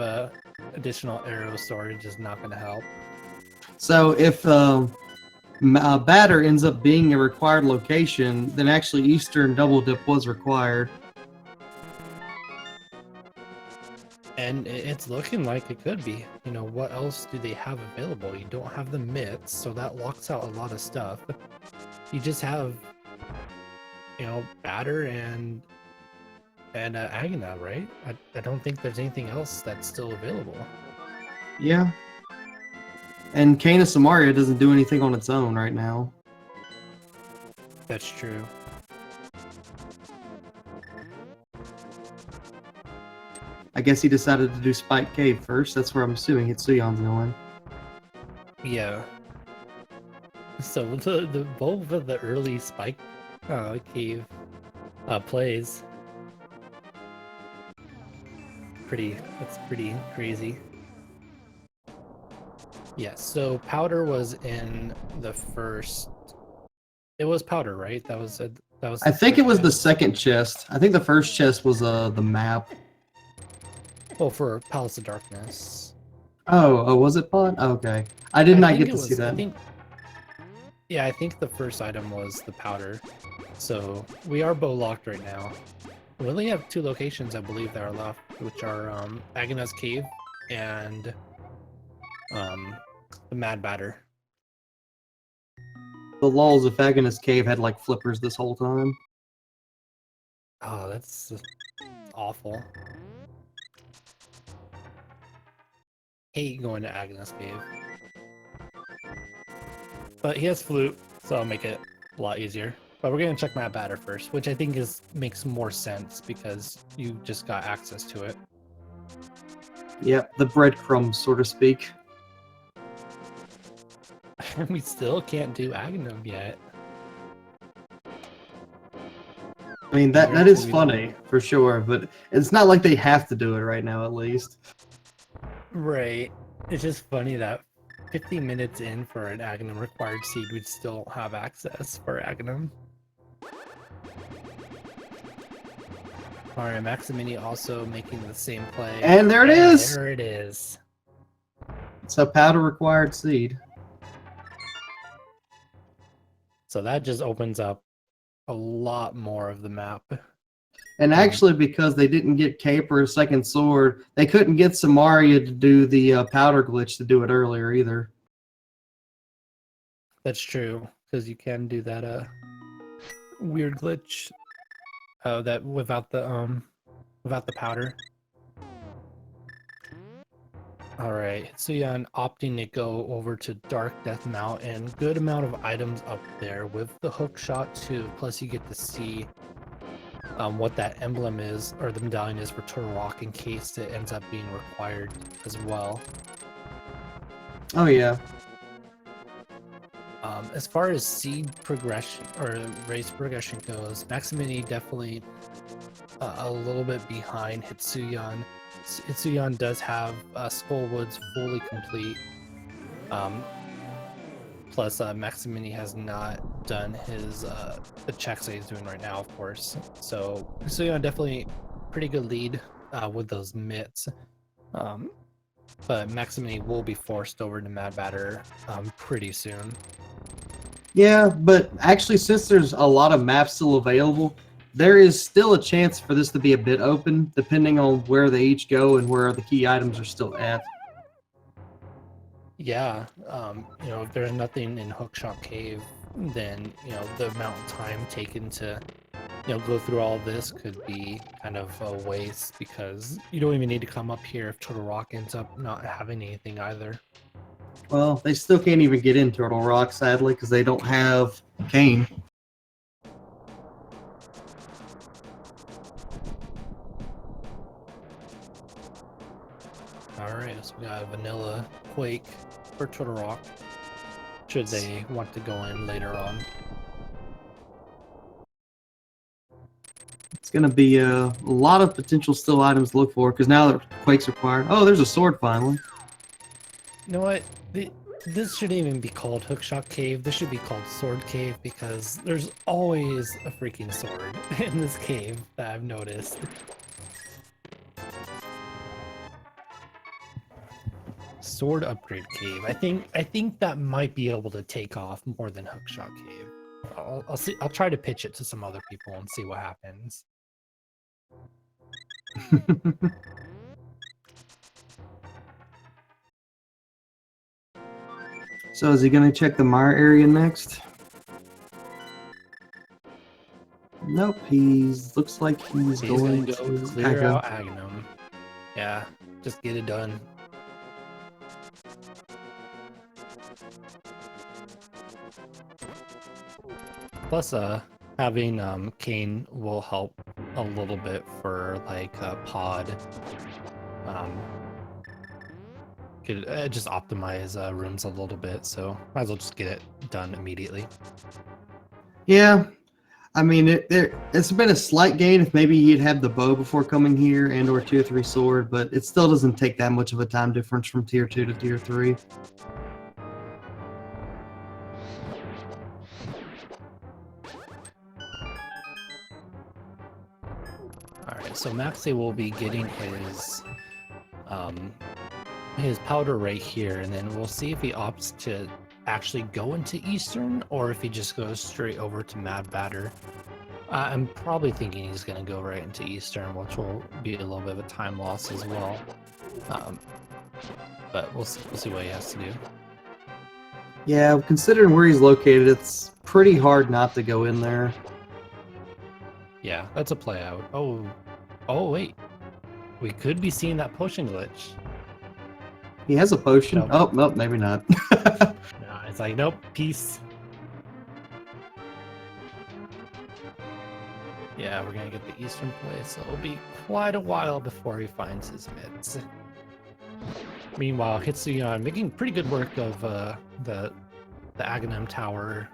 additional arrow storage is not gonna help. So if Batter ends up being a required location, then actually Eastern Double Dip was required. And it's looking like it could be. You know, what else do they have available? You don't have the myths, so that locks out a lot of stuff. You just have, you know, Batter and Agahnim, right? I don't think there's anything else that's still available. Yeah. And Kana Samaria doesn't do anything on its own right now. That's true. I guess he decided to do Spike Cave first. That's where I'm assuming Hitsuyan's going. Yeah. So the both of the early Spike Cave plays. That's pretty crazy. Yeah, so Powder was in the first. It was Powder, right? That was. I think it was the second chest. I think the first chest was the map. Well, for Palace of Darkness. Oh, was it Pod? Okay, I did not get to see that. I think the first item was the Powder. So we are bow locked right now. We only have 2 locations, I believe, that are left, which are Agahnim Cave and the Mad Batter. The lulz if Agahnim Cave had like flippers this whole time. Oh, that's awful. Hate going to Agahnim Cave. But he has flute, so I'll make it a lot easier. But we're gonna check Mad Batter first, which I think makes more sense because you just got access to it. Yep, the breadcrumbs, so to speak. And we still can't do Agahnim yet. I mean, that is funny, for sure, but it's not like they have to do it right now, at least. Right. It's just funny that 50 minutes in for an Agahnim required seed, we'd still don't have access for Agahnim. Alright, Maximini also making the same play. And there it is! There it is. It's a powder required seed. So that just opens up a lot more of the map. And actually, because they didn't get Cape or a second sword, they couldn't get Samaria to do the powder glitch to do it earlier either. That's true, because you can do that weird glitch that without the powder. Alright, Hitsuyan opting to go over to Dark Death Mountain. Good amount of items up there with the hookshot too. Plus you get to see what that emblem is, or the medallion is for Turtle Rock in case it ends up being required as well. Oh yeah. As far as seed progression or race progression goes, Maximini definitely a little bit behind Hitsuyan. Hitsuyan does have Skullwoods fully complete. Plus, Maximini has not done his the checks that he's doing right now, of course. So Hitsuyan definitely pretty good lead with those mitts. But Maximini will be forced over to Mad Batter pretty soon. Yeah, but actually, since there's a lot of maps still available, there is still a chance for this to be a bit open, depending on where they each go and where the key items are still at. Yeah, you know, if there's nothing in Hookshot Cave, then, you know, the amount of time taken to, you know, go through all this could be kind of a waste, because you don't even need to come up here if Turtle Rock ends up not having anything either. Well, they still can't even get in Turtle Rock, sadly, because they don't have Kane. Alright, so we got Vanilla Quake for Turtle Rock. should they want to go in later on. It's gonna be a lot of potential still items to look for because now that Quake's required. Oh, there's a sword finally. You know what? This shouldn't even be called Hookshot Cave. This should be called Sword Cave because there's always a freaking sword in this cave that I've noticed. Sword Upgrade Cave. I think that might be able to take off more than Hookshot Cave. I'll see. I'll try to pitch it to some other people and see what happens. So is he gonna check the Mire area next? Nope, looks like he's going gonna go to clear out Agahnim. Yeah, just get it done. Plus, having Kane will help a little bit for like pod. Could just optimize rooms a little bit, so might as well just get it done immediately. Yeah, I mean it's been a slight gain if maybe you'd have the bow before coming here and or tier 3 sword, but it still doesn't take that much of a time difference from tier 2 to tier 3. Alright, so Maxi will be getting his powder right here, and then we'll see if he opts to actually go into Eastern or if he just goes straight over to Mad Batter. I'm probably thinking he's going to go right into Eastern, which will be a little bit of a time loss as well. But we'll see what he has to do. Yeah, considering where he's located, it's pretty hard not to go in there. Yeah, that's a play out. Oh wait. We could be seeing that potion glitch. He has a potion. Nope. Oh, nope, maybe not. No, it's like, nope, peace. Yeah, we're gonna get the Eastern place, so it'll be quite a while before he finds his mids. Meanwhile, Hitsuyan making pretty good work of the Agahnim Tower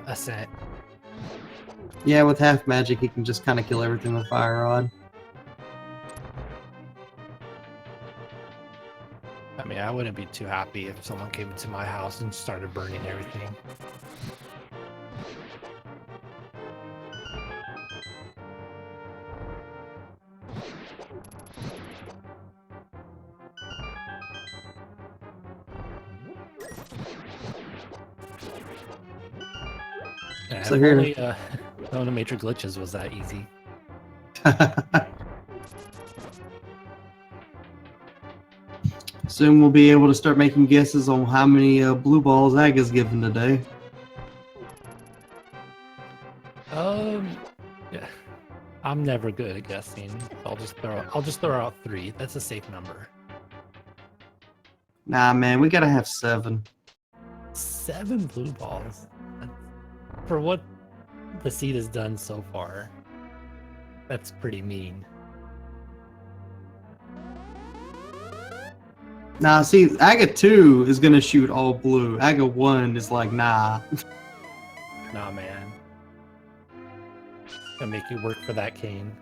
ascent. Yeah, with half magic, he can just kind of kill everything with fire rod. I mean, I wouldn't be too happy if someone came into my house and started burning everything. Yeah, So if here- only none of the major glitches was that easy. Soon we'll be able to start making guesses on how many blue balls Aga's given today. Yeah, I'm never good at guessing. I'll just throw out 3. That's a safe number. Nah, man, we gotta have 7. 7 blue balls. For what the seed has done so far, that's pretty mean. Nah, see, Aga 2 is gonna shoot all blue. Aga 1 is like, nah. Nah, man. Gonna make you work for that cane.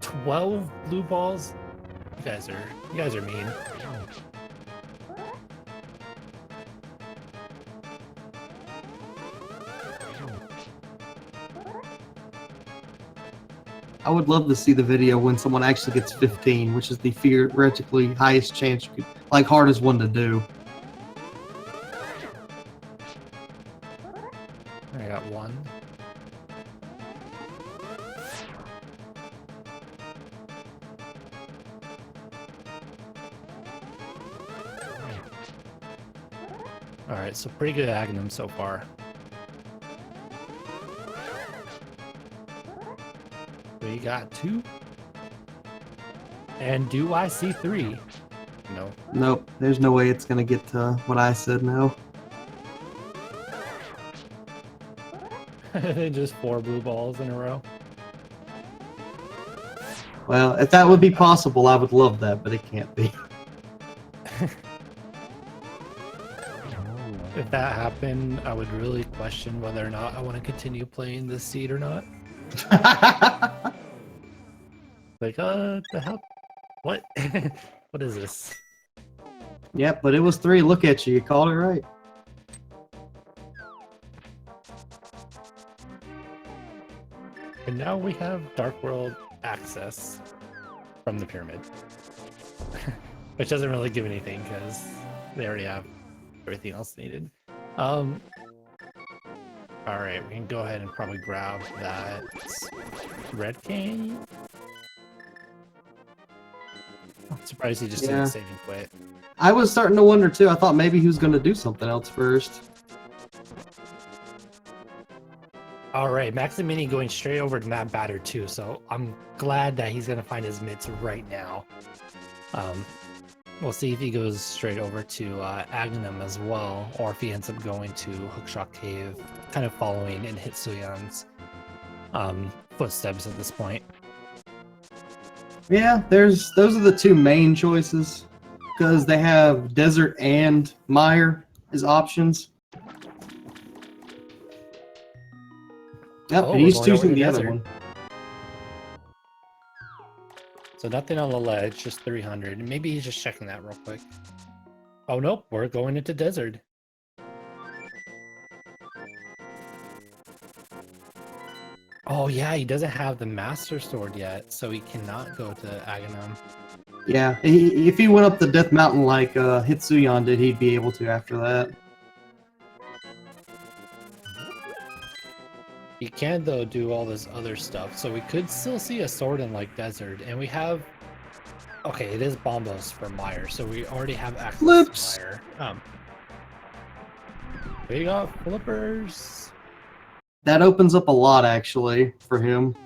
12 blue balls? You guys are mean. I would love to see the video when someone actually gets 15, which is the theoretically highest chance you could, like, hardest one to do. I got 1. Alright, so pretty good Agahnim so far. We got 2. And do I see 3? No. Nope, there's no way it's gonna get to what I said now. Just 4 blue balls in a row. Well, if that would be possible, I would love that, but it can't be. if that happened, I would really question whether or not I want to continue playing this seed or not. Like, the hell? What? What is this? Yep, but it was 3. Look at you. You called it right. And now we have Dark World access from the pyramid. Which doesn't really give anything because they already have everything else needed. Alright, we can go ahead and probably grab that red cane. I'm surprised he just didn't save and quit. I was starting to wonder too. I thought maybe he was going to do something else first. Alright, Maximini going straight over to that batter too, so I'm glad that he's going to find his mitts right now. We'll see if he goes straight over to Agahnim as well, or if he ends up going to Hookshot Cave, kind of following in Hitsuyan's footsteps at this point. Yeah, those are the 2 main choices, because they have Desert and Mire as options. Yep, and he's choosing the other one. So nothing on the ledge, just 300. Maybe he's just checking that real quick. Oh nope, we're going into desert. Oh yeah, he doesn't have the Master Sword yet, so he cannot go to Agahnim. Yeah, if he went up the Death Mountain like Hitsuyan did, he'd be able to after that. He can, though, do all this other stuff, so we could still see a sword in, like, desert, and we have... Okay, it is Bombos for Mire, so we already have access to Mire. We got flippers! That opens up a lot, actually, for him.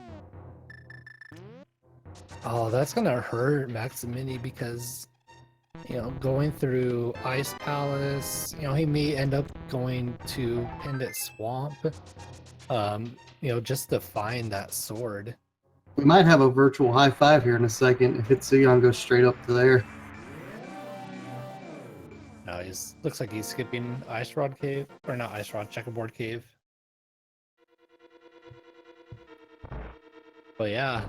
Oh, that's gonna hurt Maximini because, you know, going through Ice Palace, you know, he may end up going to Pendant Swamp, you know, just to find that sword. We might have a virtual high five here in a second if Hitsuyan goes straight up to there. No, looks like he's skipping Ice Rod Cave, or not Ice Rod, Checkerboard Cave. But yeah,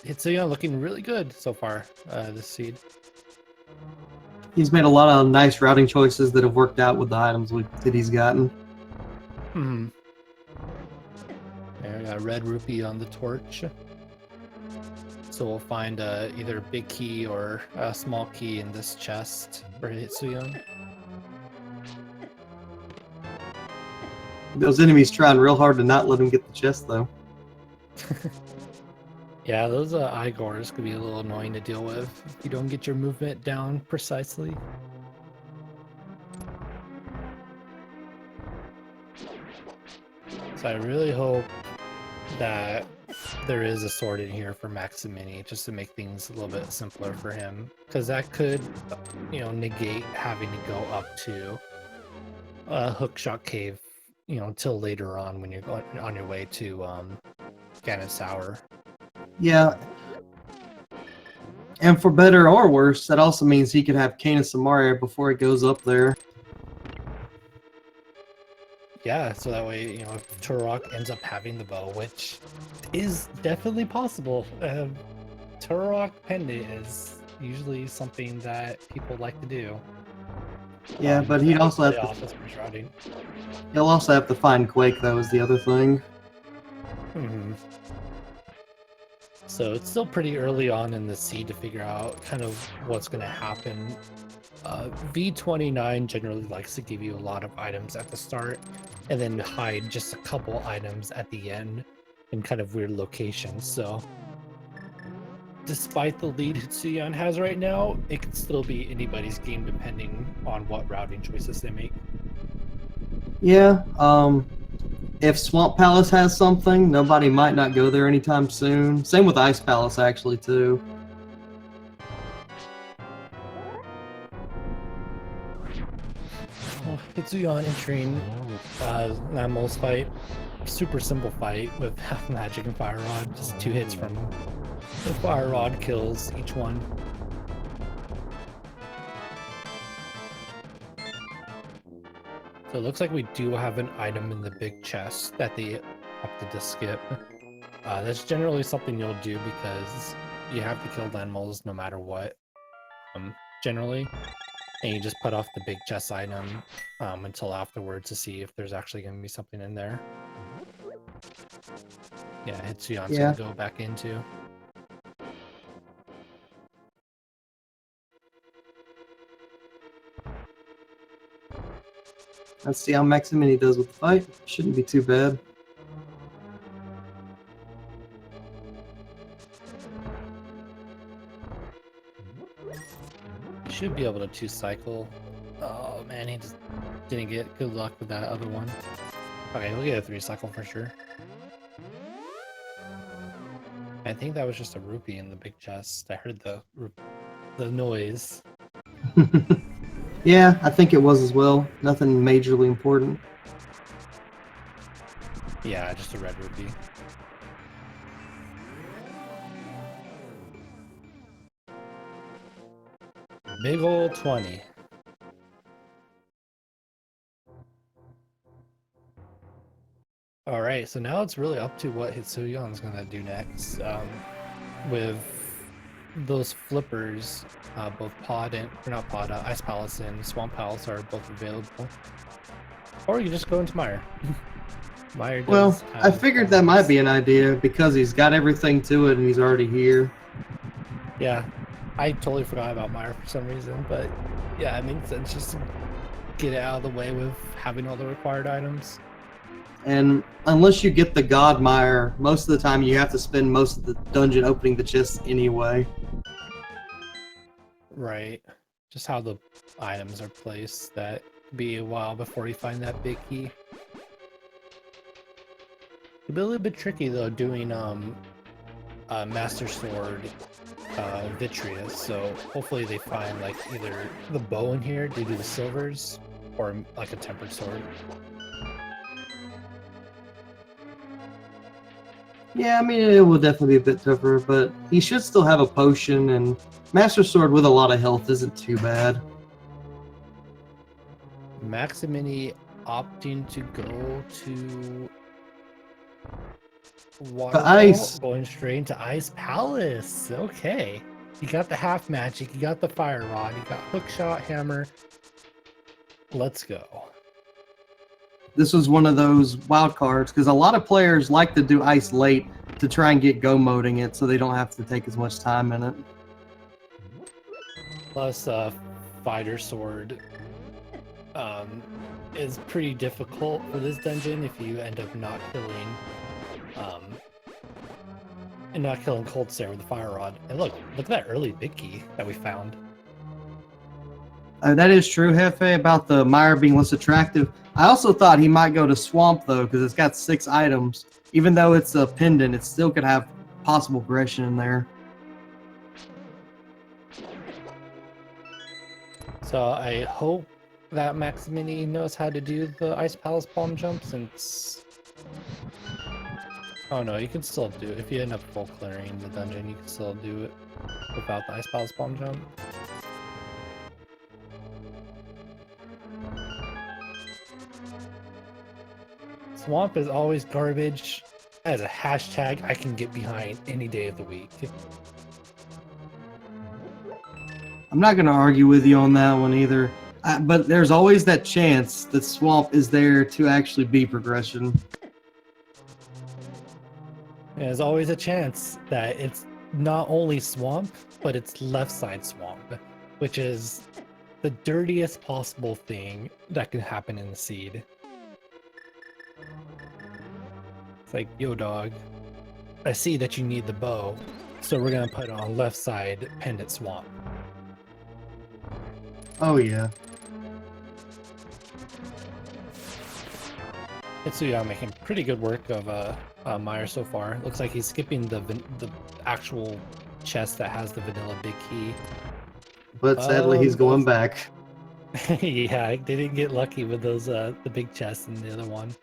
Hitsuyan looking really good so far, this seed. He's made a lot of nice routing choices that have worked out with the items that he's gotten. Hmm. There, we got a red rupee on the torch. So we'll find either a big key or a small key in this chest for Hitsuyan. Those enemies trying real hard to not let him get the chest, though. Yeah, those Igors could be a little annoying to deal with if you don't get your movement down precisely. So I really hope that there is a sword in here for Maximini, just to make things a little bit simpler for him, because that could, you know, negate having to go up to Hookshot Cave, you know, until later on when you're going on your way to Ganon's Tower. Yeah. And for better or worse, that also means he could have Kane and Samaria before he goes up there. Yeah, so that way, you know, if Turok ends up having the bow, which is definitely possible. Turok Pendant is usually something that people like to do. Yeah, but he'd also have to... He'll also have to find Quake, though, is the other thing. Mm-hmm. So it's still pretty early on in the seed to figure out kind of what's going to happen. V29 generally likes to give you a lot of items at the start and then hide just a couple items at the end in kind of weird locations. So despite the lead Hitsuyan has right now, it could still be anybody's game depending on what routing choices they make. Yeah, if Swamp Palace has something, nobody might not go there anytime soon. Same with Ice Palace, actually, too. Well, Hitsuyan entering Namel's fight. Super simple fight with half magic and fire rod. Just 2 hits from the fire rod kills each one. So it looks like we do have an item in the big chest that they opted to skip. That's generally something you'll do because you have to kill animals no matter what, generally. And you just put off the big chest item until afterwards to see if there's actually going to be something in there. Yeah, Hitsuyan's going to go back into. Let's see how Maximini does with the fight. Shouldn't be too bad. Should be able to 2-cycle. Oh man, he just didn't get good luck with that other one. Okay, we'll get a 3-cycle for sure. I think that was just a rupee in the big chest. I heard the noise. Yeah, I think it was as well. Nothing majorly important. Yeah, just a red rupee. Big ol' 20. Alright, so now it's really up to what Hitsuyan's gonna do next. With those flippers, both pod and, or not pod, Ice Palace and Swamp Palace are both available. Or you just go into Mire. Mire does Well, I have figured that might be an idea because he's got everything to it and he's already here. Yeah, I totally forgot about Mire for some reason, but yeah, it makes sense just to get it out of the way with having all the required items. And unless you get the God Mire, most of the time you have to spend most of the dungeon opening the chests anyway. Right. Just how the items are placed, that could be a while before you find that big key. It'd be a little bit tricky though doing Master Sword Vitreous, so hopefully they find like either the bow in here to do the silvers or like a tempered sword. Yeah, I mean, it will definitely be a bit tougher, but he should still have a potion, and Master Sword with a lot of health isn't too bad. Maximini opting to go to The ice. going straight into Ice Palace. Okay. You got the half magic, you got the fire rod, you got hookshot, hammer. Let's go. This was one of those wild cards because a lot of players like to do ice late to try and get go moding it so they don't have to take as much time in it. Plus, fighter sword is pretty difficult for this dungeon if you end up not killing Cold Stare with the fire rod. And look at that early big key that we found. That is true, Hefe, about the Mire being less attractive. I also thought he might go to Swamp, though, because it's got 6 items. Even though it's a pendant, it still could have possible progression in there. So I hope that Maximini knows how to do the Ice Palace bomb jump, since... Oh no, you can still do it. If you end up full clearing the dungeon, you can still do it without the Ice Palace bomb jump. Swamp is always garbage. As a hashtag I can get behind any day of the week. I'm not going to argue with you on that one either. But there's always that chance that Swamp is there to actually be progression. There's always a chance that it's not only Swamp, but it's left side Swamp, which is the dirtiest possible thing that can happen in the seed. It's like, yo dog, I see that you need the bow, so we're gonna put it on left side pendant Swamp. Oh yeah. Hitsuya making pretty good work of Mire so far. Looks like he's skipping the actual chest that has the vanilla big key. But sadly, he's going back. Yeah, I didn't get lucky with those the big chest and the other one.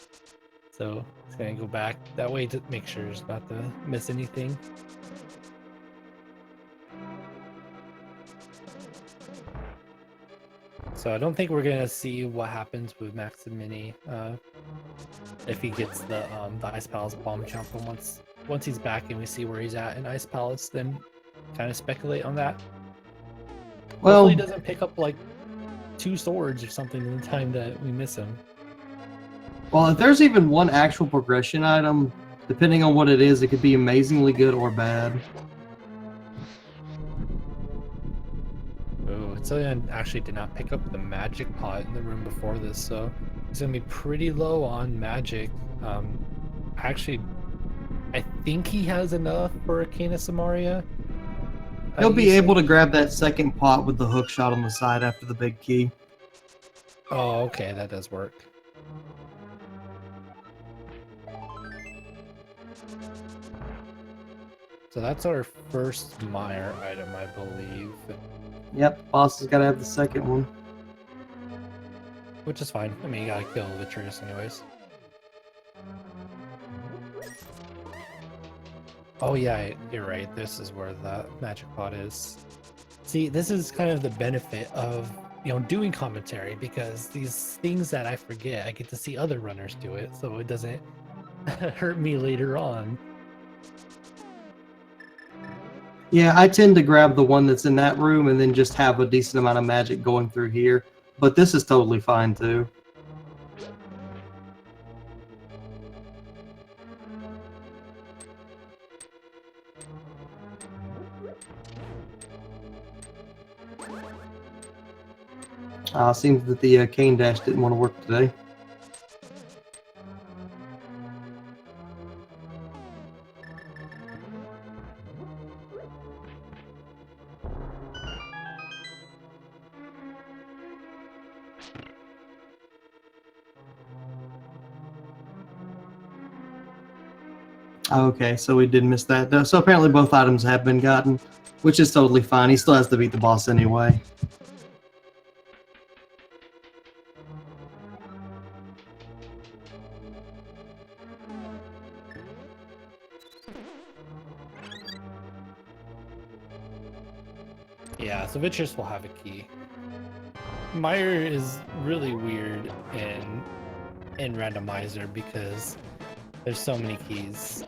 So he's gonna go back that way to make sure he's not to miss anything. So I don't think we're gonna see what happens with Maximini if he gets the Ice Palace bomb jump. And once he's back and we see where he's at in Ice Palace, then kind of speculate on that. Well, Hopefully he doesn't pick up like 2 swords or something in the time that we miss him. well, if there's even one actual progression item, depending on what it is, it could be amazingly good or bad. Oh, Hitsuyan actually did not pick up the magic pot in the room before this, so he's gonna be pretty low on magic. Actually, I think he has enough for a Arcana Samaria. He'll be able to grab that second pot with the hook shot on the side after the big key. Oh, okay, that does work. So that's our first Mire item, I believe. Yep, boss has got to have the second one. Which is fine. I mean, you gotta kill Vitreous anyways. Oh yeah, you're right. This is where the magic pot is. See, this is kind of the benefit of, doing commentary, because these things that I forget, I get to see other runners do it, so it doesn't hurt me later on. Yeah, I tend to grab the one that's in that room and then just have a decent amount of magic going through here. But this is totally fine too. Seems that the cane dash didn't want to work today. Okay, so we did miss that. So apparently both items have been gotten, which is totally fine. He still has to beat the boss anyway. Yeah, so Vitreous will have a key. Mire is really weird in Randomizer because there's so many keys.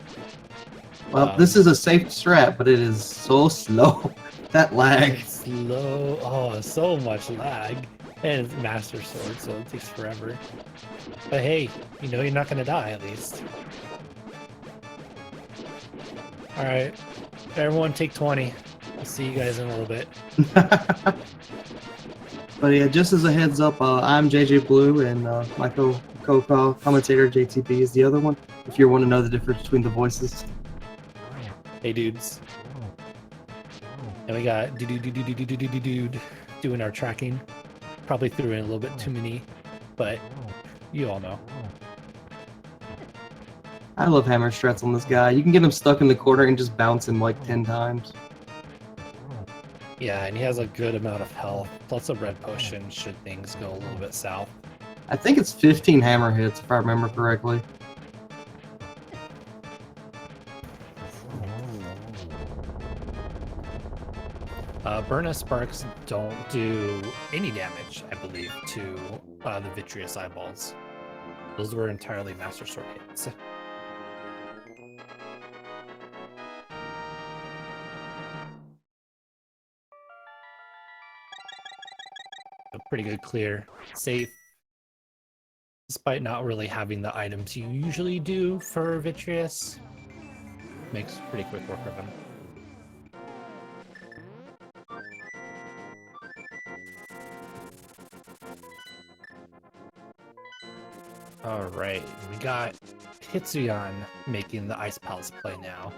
Well, this is a safe strat, but it is so slow. That lag. It's slow. Oh, so much lag. And it's Master Sword, so it takes forever. But hey, you're not gonna die at least. Alright. Everyone take 20. I'll see you guys in a little bit. But yeah, just as a heads up, I'm JJ Blue, and my co-commentator JTP is the other one, if you want to know the difference between the voices. Hey dudes. And we got dude doing our tracking. Probably threw in a little bit too many, but you all know. I love hammer strats on this guy. You can get him stuck in the corner and just bounce him like 10 times. Yeah, and he has a good amount of health, plus a red potion should things go a little bit south. I think it's 15 hammer hits, if I remember correctly. Burna Sparks don't do any damage, I believe, to the Vitreous eyeballs. Those were entirely Master Sword hits. A pretty good clear. Safe. Despite not really having the items you usually do for Vitreous. Makes pretty quick work of him. Alright, we got Hitsuyan making the Ice Palace play now.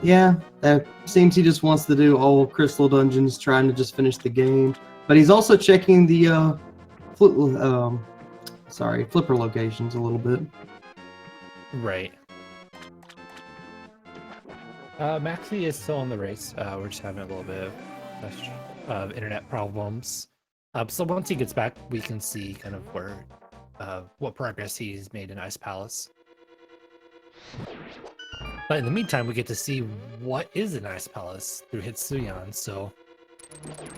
Yeah, that seems he just wants to do all crystal dungeons, trying to just finish the game. But he's also checking the flipper locations a little bit. Right. Maxi is still in the race. We're just having a little bit of internet problems. So once he gets back, we can see kind of where what progress he's made in Ice Palace. But in the meantime, we get to see what is in Ice Palace through Hitsuyan. So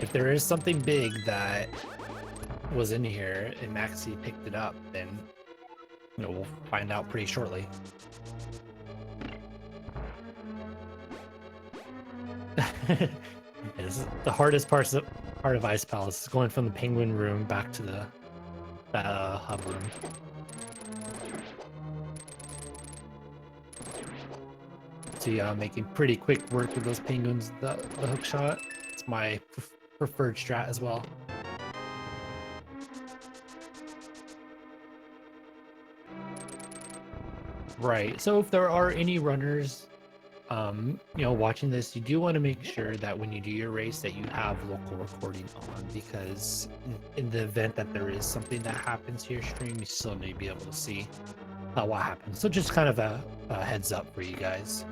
if there is something big that was in here and Maxi picked it up, then we'll find out pretty shortly. This is the hardest part of Ice Palace is going from the penguin room back to the hub room. See, making pretty quick work with those penguins. The hook shot. It's my preferred strat as well. Right. So if there are any runners, watching this, you do want to make sure that when you do your race that you have local recording on, because in the event that there is something that happens to your stream, you still need to be able to see what happens. So just kind of a heads up for you guys.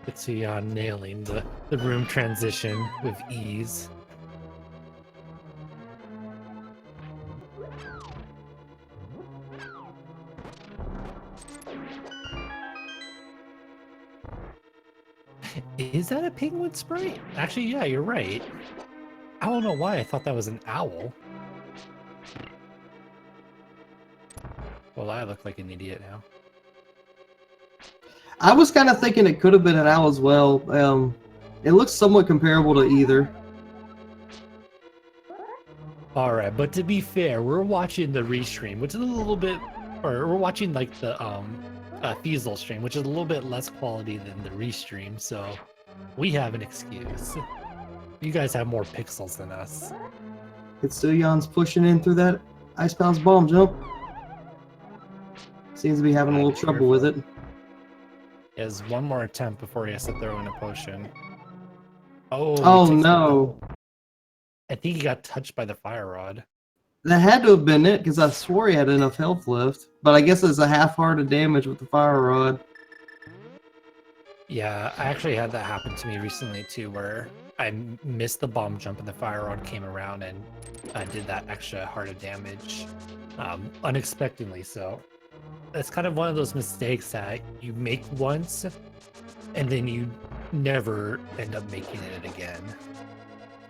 Hitsuyan nailing the room transition with ease. Is that a penguin sprite? Actually, yeah, you're right. I don't know why I thought that was an owl. Well, I look like an idiot now. I was kind of thinking it could have been an owl as well. It looks somewhat comparable to either. All right, but to be fair, we're watching the restream, which is a little bit, or we're watching like the Thieves stream, which is a little bit less quality than the restream, so we have an excuse. You guys have more pixels than us. Hitsuyan's pushing in through that Ice Palace bomb jump. Seems to be having a little trouble with it. He has one more attempt before he has to throw in a potion. Oh, Oh no. I think he got touched by the fire rod. That had to have been it, because I swore he had enough health left. But I guess it's a half-heart of damage with the fire rod. Yeah, I actually had that happen to me recently too, where I missed the bomb jump and the fire rod came around and I did that extra heart of damage unexpectedly. So that's kind of one of those mistakes that you make once and then you never end up making it again.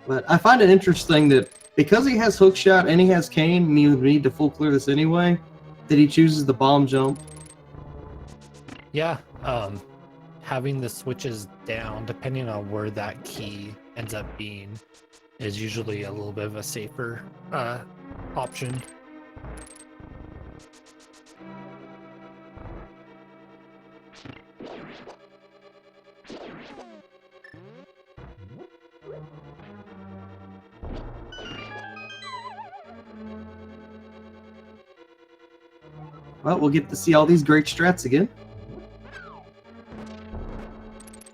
But I find it interesting that because he has hookshot and he has cane, and you need to full clear this anyway, that he chooses the bomb jump. Yeah, having the switches down, depending on where that key ends up being, is usually a little bit of a safer option. Well, we'll get to see all these great strats again.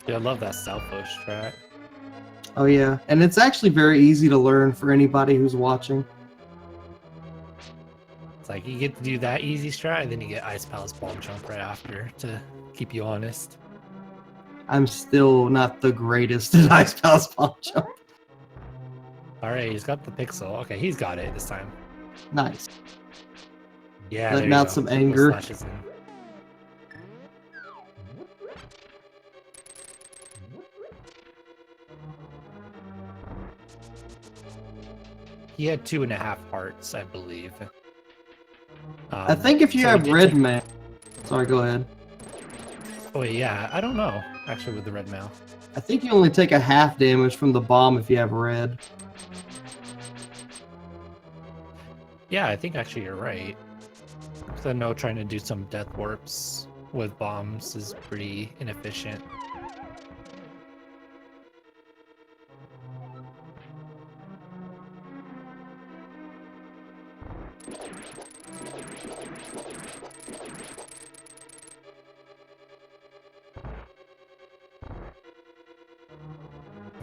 Yeah, I love that Southpost strat. Oh yeah, and it's actually very easy to learn for anybody who's watching. It's like you get to do that easy strat, and then you get Ice Palace Bomb Jump right after to keep you honest. I'm still not the greatest at Ice Palace Bomb Jump. Alright, he's got the pixel. Okay, he's got it this time. Nice. Yeah, letting out some anger. He had 2.5 hearts, I believe. I think if you have red mail. Sorry, go ahead. Oh yeah, I don't know actually with the red mail. I think you only take a half damage from the bomb if you have red. Yeah, I think actually you're right. Because I know trying to do some death warps with bombs is pretty inefficient.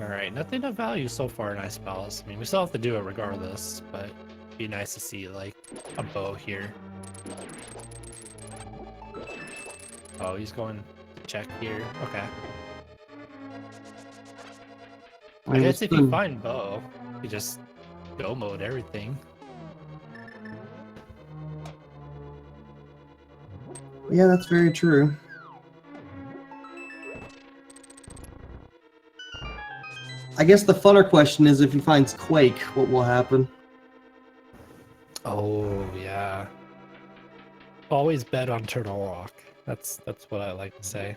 Alright, nothing of value so far in Ice Palace. I mean, we still have to do it regardless, but it'd be nice to see, like, a bow here. Oh, he's going to check here. Okay. I guess if you find bow, you just go mode everything. Yeah, that's very true. I guess the funner question is if he finds Quake, what will happen? Oh yeah. Always bet on Turtle Rock. That's what I like to say.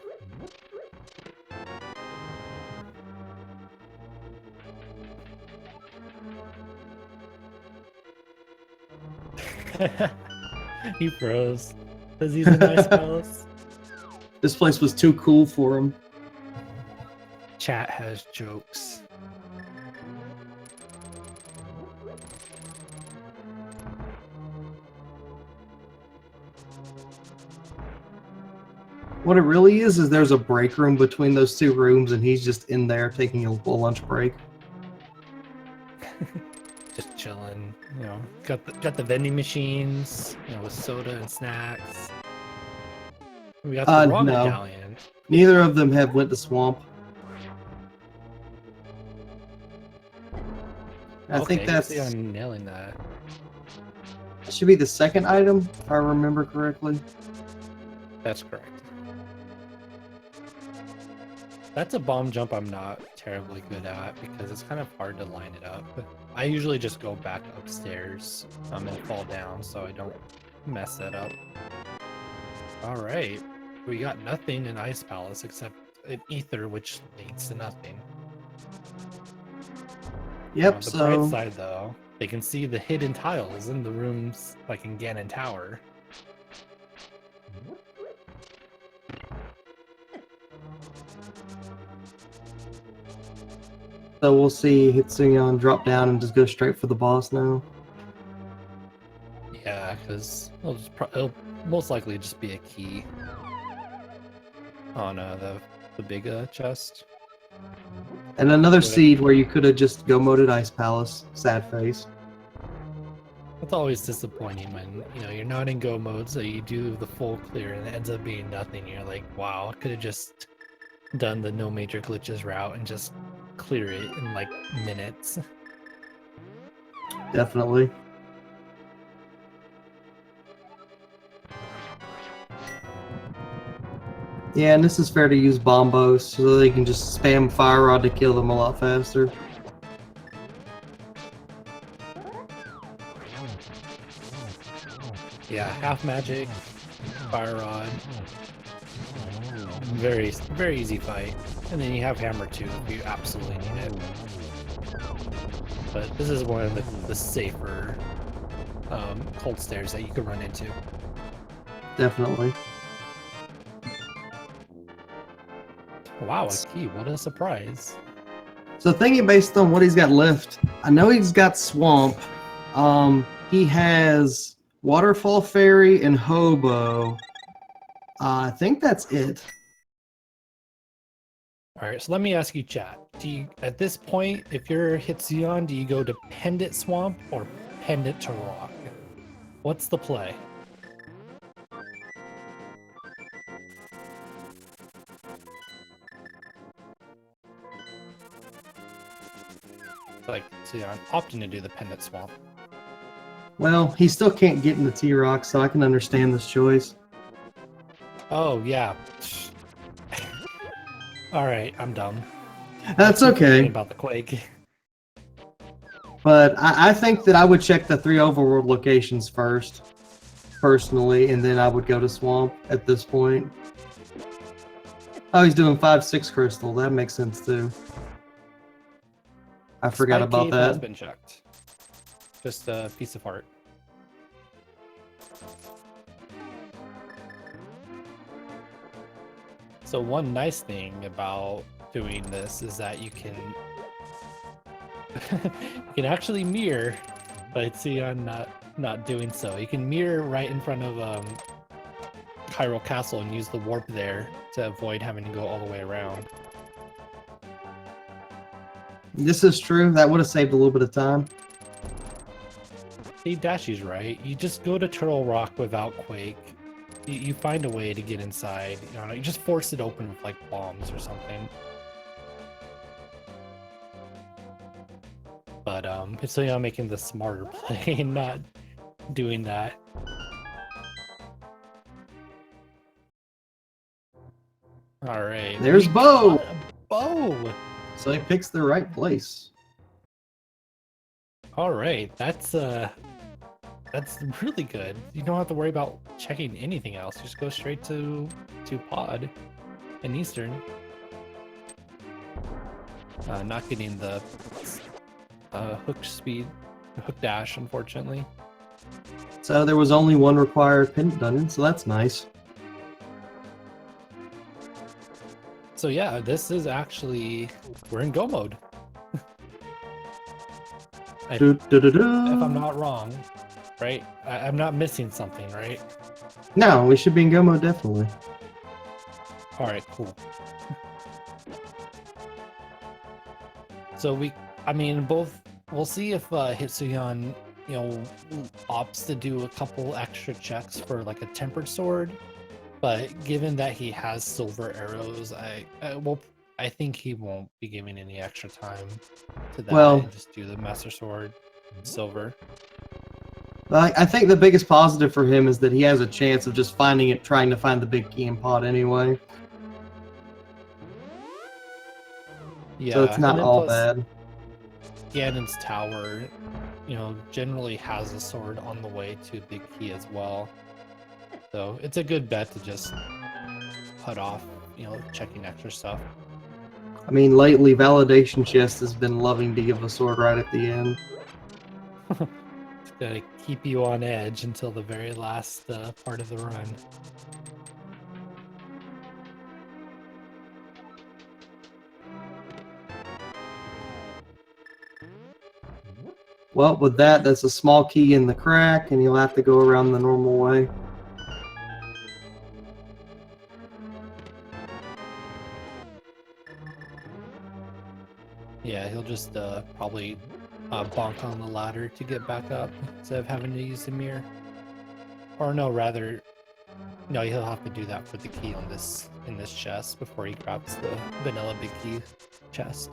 He froze. Says he's a nice palace. This place was too cool for him. Chat has jokes. What it really is there's a break room between those two rooms, and he's just in there taking a lunch break. Just chilling, you know. Got the vending machines, you know, with soda and snacks. We got the raw No. medallion. Neither of them have went to swamp. I think that's I'm nailing that. should be the second item, if I remember correctly. That's correct. That's a bomb jump I'm not terribly good at because it's kind of hard to line it up. I usually just go back upstairs and fall down so I don't mess that up. Alright, we got nothing in Ice Palace except an ether, which leads to nothing. Yep, On the so bright side though, they can see the hidden tiles in the rooms like in Ganon Tower. we'll see Hitsuyan drop down and just go straight for the boss now. Yeah, because it'll most likely just be a key on the big chest. And another seed where you could have just go moded Ice Palace. Sad face. It's always disappointing when, you know, you're not in go mode, so you do the full clear and it ends up being nothing. You're like, wow, I could have just done the no major glitches route and just clear it in like minutes. Definitely. Yeah, and this is fair to use bombos so they can just spam fire rod to kill them a lot faster. Yeah, half magic, fire rod. Very easy fight. And then you have hammer too if you absolutely need it. But this is one of the safer cold stairs that you could run into. Definitely. Wow, a key, what a surprise. So thinking based on what he's got left, I know he's got Swamp. He has Waterfall Fairy and Hobo. I think that's it. Alright, so let me ask you, chat. Do you, at this point, if you're Hitsuyan, do you go to Pendant Swamp or Pendant to Rock? What's the play? Like, Hitsuyan opting to do the Pendant Swamp. Well, he still can't get in the T-Rock, so I can understand this choice. Oh, yeah. Alright, I'm dumb. That's okay. About the Quake. But I think that I would check the 3 overworld locations first, personally, and then I would go to Swamp at this point. Oh, he's doing 5-6 crystal. That makes sense too. I forgot Spike about Cave has that. been checked. Just a piece of art. So one nice thing about doing this is that you can you can actually mirror, but see I'm not doing so. You can mirror right in front of Hyrule Castle and use the warp there to avoid having to go all the way around. This is true. That would have saved a little bit of time. See, Dashy's right. You just go to Turtle Rock without Quake. You find a way to get inside. You know, you just force it open with like bombs or something. But it's so I'm making the smarter play and not doing that. All right. There's Bo. Bo. So he picks the right place. All right, that's really good. You don't have to worry about checking anything else. Just go straight to pod in Eastern. Not getting the hook speed, hook dash, unfortunately. So there was only one required pin dungeon, so that's nice. So yeah, this is actually, we're in go mode. If I'm not wrong, right? I'm not missing something, right? No, we should be in go mode, definitely. All right, cool. So I mean, we'll see if Hitsuyan, opts to do a couple extra checks for like a tempered sword. But given that he has silver arrows, I think he won't be giving any extra time to that and just do the master sword silver. I think the biggest positive for him is that he has a chance of just trying to find the big key in pod anyway. Yeah, so it's not all bad. Ganon's tower, generally has a sword on the way to big key as well. So it's a good bet to just put off, checking extra stuff. I mean, lately, Validation Chest has been loving to give a sword right at the end. It's gonna keep you on edge until the very last part of the run. Well, with that's a small key in the crack, and you'll have to go around the normal way. Yeah, he'll just probably bonk on the ladder to get back up instead of having to use the mirror. Or no, rather, no, he'll have to do that for the key in this chest before he grabs the vanilla big key chest.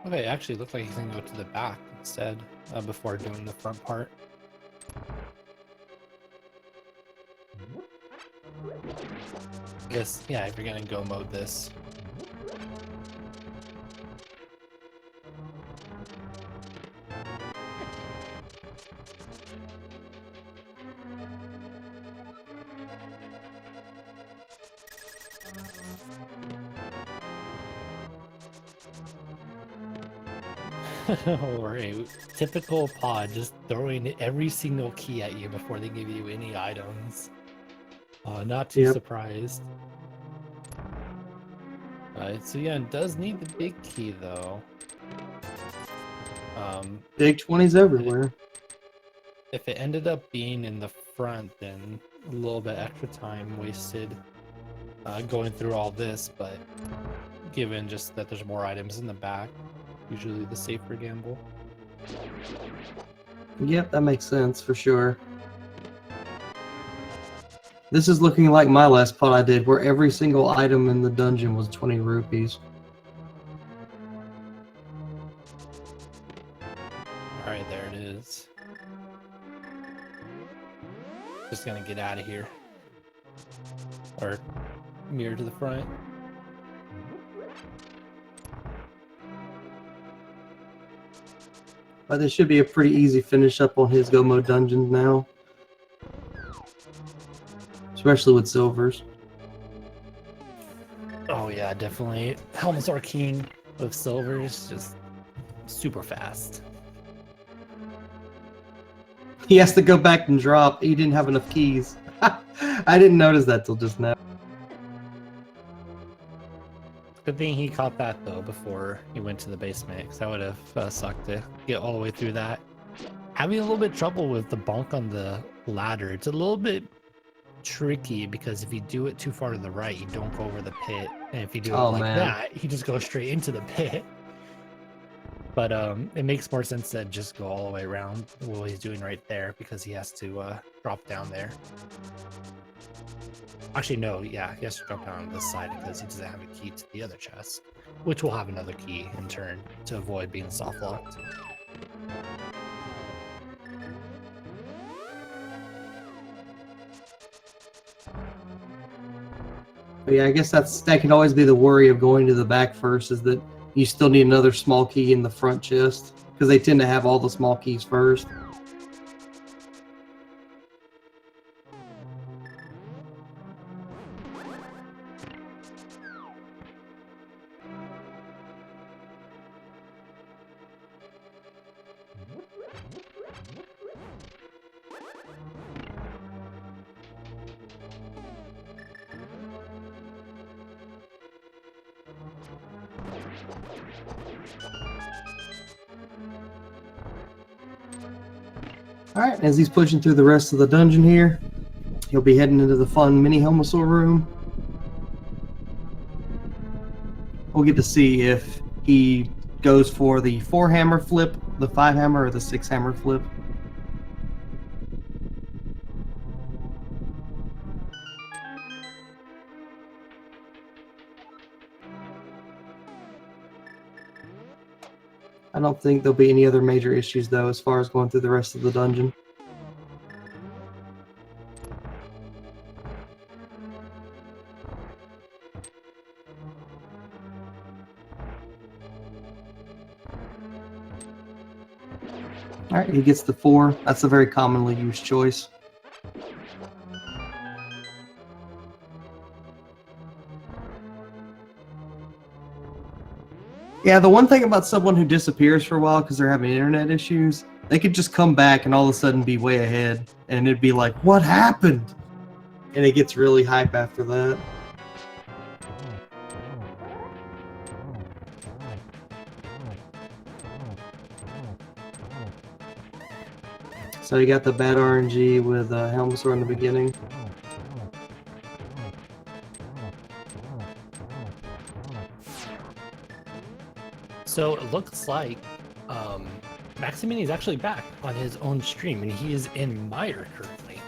Okay, actually, it looks like he's gonna go to the back instead before doing the front part. I guess, yeah, if you're gonna go mode this. Alright, typical pod, just throwing every single key at you before they give you any items. Not too surprised. Alright, so yeah, it does need the big key though. Big 20s everywhere. If it ended up being in the front, then a little bit extra time wasted going through all this, but given just that there's more items in the back, usually the safer gamble. Yep, that makes sense for sure. This is looking like my last pod I did, where every single item in the dungeon was 20 rupees. Alright, there it is. Just gonna get out of here. Or mirror to the front. But this should be a pretty easy finish up on his go mode dungeons now. Especially with silvers. Oh yeah, definitely. Helmsor King with silvers, just super fast. He has to go back and drop. He didn't have enough keys. I didn't notice that till just now. Good thing he caught that though before he went to the basement, because that would have sucked to get all the way through that. Having a little bit of trouble with the bonk on the ladder. It's a little bit tricky because if you do it too far to the right, you don't go over the pit, and if you do it that, he just goes straight into the pit. But it makes more sense to just go all the way around what he's doing right there, because he has to drop down there. Actually, no, yeah, he has to drop down on this side because he doesn't have a key to the other chest, which will have another key in turn to avoid being soft locked. But yeah, I guess that can always be the worry of going to the back first, is that you still need another small key in the front chest, because they tend to have all the small keys first. Alright, as he's pushing through the rest of the dungeon here, he'll be heading into the fun mini Helmosaur room. We'll get to see if he goes for the 4-hammer flip, the 5-hammer, or the 6-hammer flip. I don't think there'll be any other major issues, though, as far as going through the rest of the dungeon. Alright, he gets the 4. That's a very commonly used choice. Yeah, the one thing about someone who disappears for a while because they're having internet issues, they could just come back and all of a sudden be way ahead, and it'd be like, what happened? And it gets really hype after that. So you got the bad RNG with Helmosaur in the beginning. So it looks like Maximini is actually back on his own stream, and he is in Mire currently.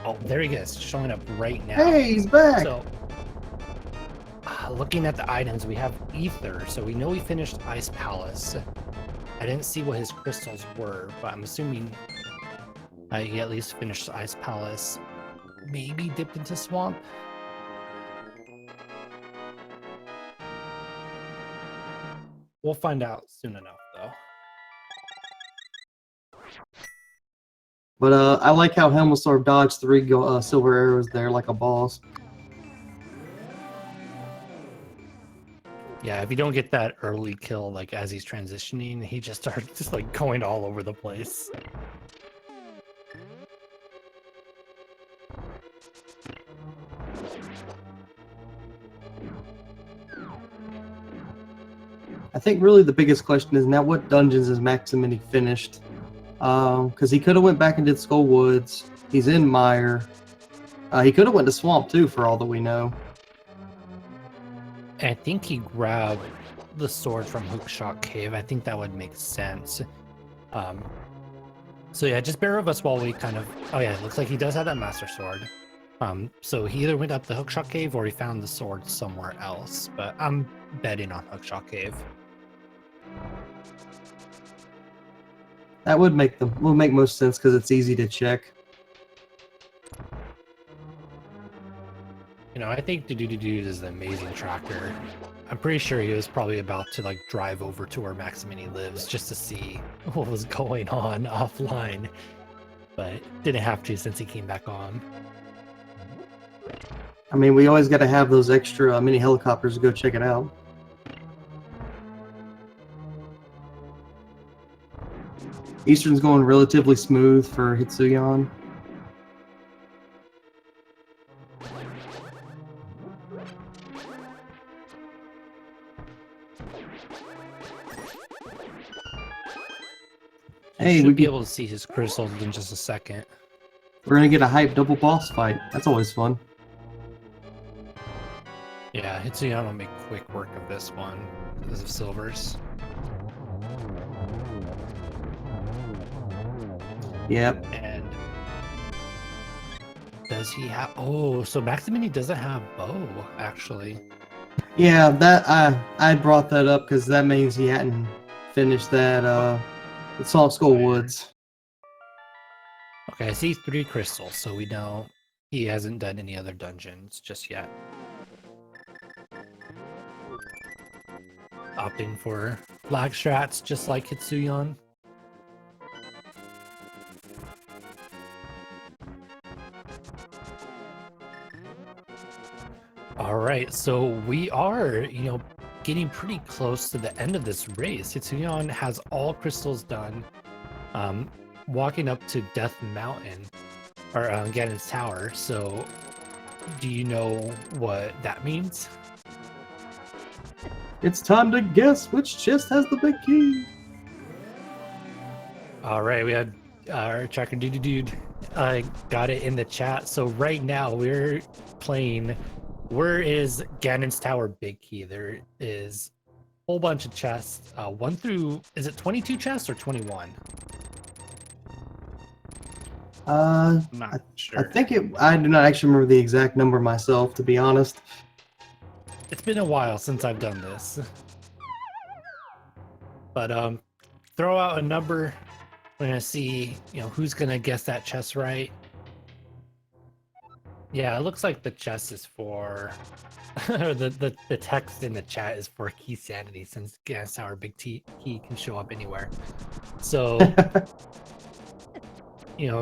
Oh, there he is, showing up right now. Hey, he's back! So, looking at the items, we have Ether, so we know he finished Ice Palace. I didn't see what his crystals were, but I'm assuming he at least finished Ice Palace. Maybe dipped into Swamp. We'll find out soon enough, though. But I like how Helmosaur dodged 3 silver arrows there like a boss. Yeah, if you don't get that early kill, like as he's transitioning, he just starts just like going all over the place. I think really the biggest question is now, what dungeons is Maximini finished? Because he could have went back and did Skull Woods. He's in Mire. He could have went to Swamp too, for all that we know. And I think he grabbed the sword from Hookshot Cave. I think that would make sense. So yeah, just bear with us while we kind of... Oh yeah, it looks like he does have that Master Sword. So he either went up the Hookshot Cave or he found the sword somewhere else. But I'm betting on Hookshot Cave. That would make most sense because it's easy to check. You know, I think Dude is an amazing tracker. I'm pretty sure he was probably about to like drive over to where Maximini lives just to see what was going on offline, but didn't have to since he came back on. I mean, we always got to have those extra mini helicopters to go check it out. Eastern's going relatively smooth for Hitsuyan. Hey, we'll be able to see his crystals in just a second. We're gonna get a hype double boss fight. That's always fun. Yeah, Hitsuyan will make quick work of this one because of silvers. Yep. And does he have... Oh, so Maximini doesn't have bow, actually. Yeah, that I brought that up because that means he hadn't finished that The Salt Skull Woods. Okay, I see 3 crystals, so we know he hasn't done any other dungeons just yet. Opting for flag strats just like Hitsuyan. All right, so we are, getting pretty close to the end of this race. Hitsuyan has all crystals done. Walking up to Death Mountain, or Ganon's Tower. So, do you know what that means? It's time to guess which chest has the big key. All right, we had our tracker dude. I got it in the chat. So right now we're playing. Where is Ganon's Tower big key? There is a whole bunch of chests. 1 through, is it 22 chests or 21? Not sure. I think I do not actually remember the exact number myself, to be honest. It's been a while since I've done this. But throw out a number. We're gonna see, who's gonna guess that chest right. Yeah, it looks like the chest is for the text in the chat is for key sanity, since Ganon's Tower big key can show up anywhere. So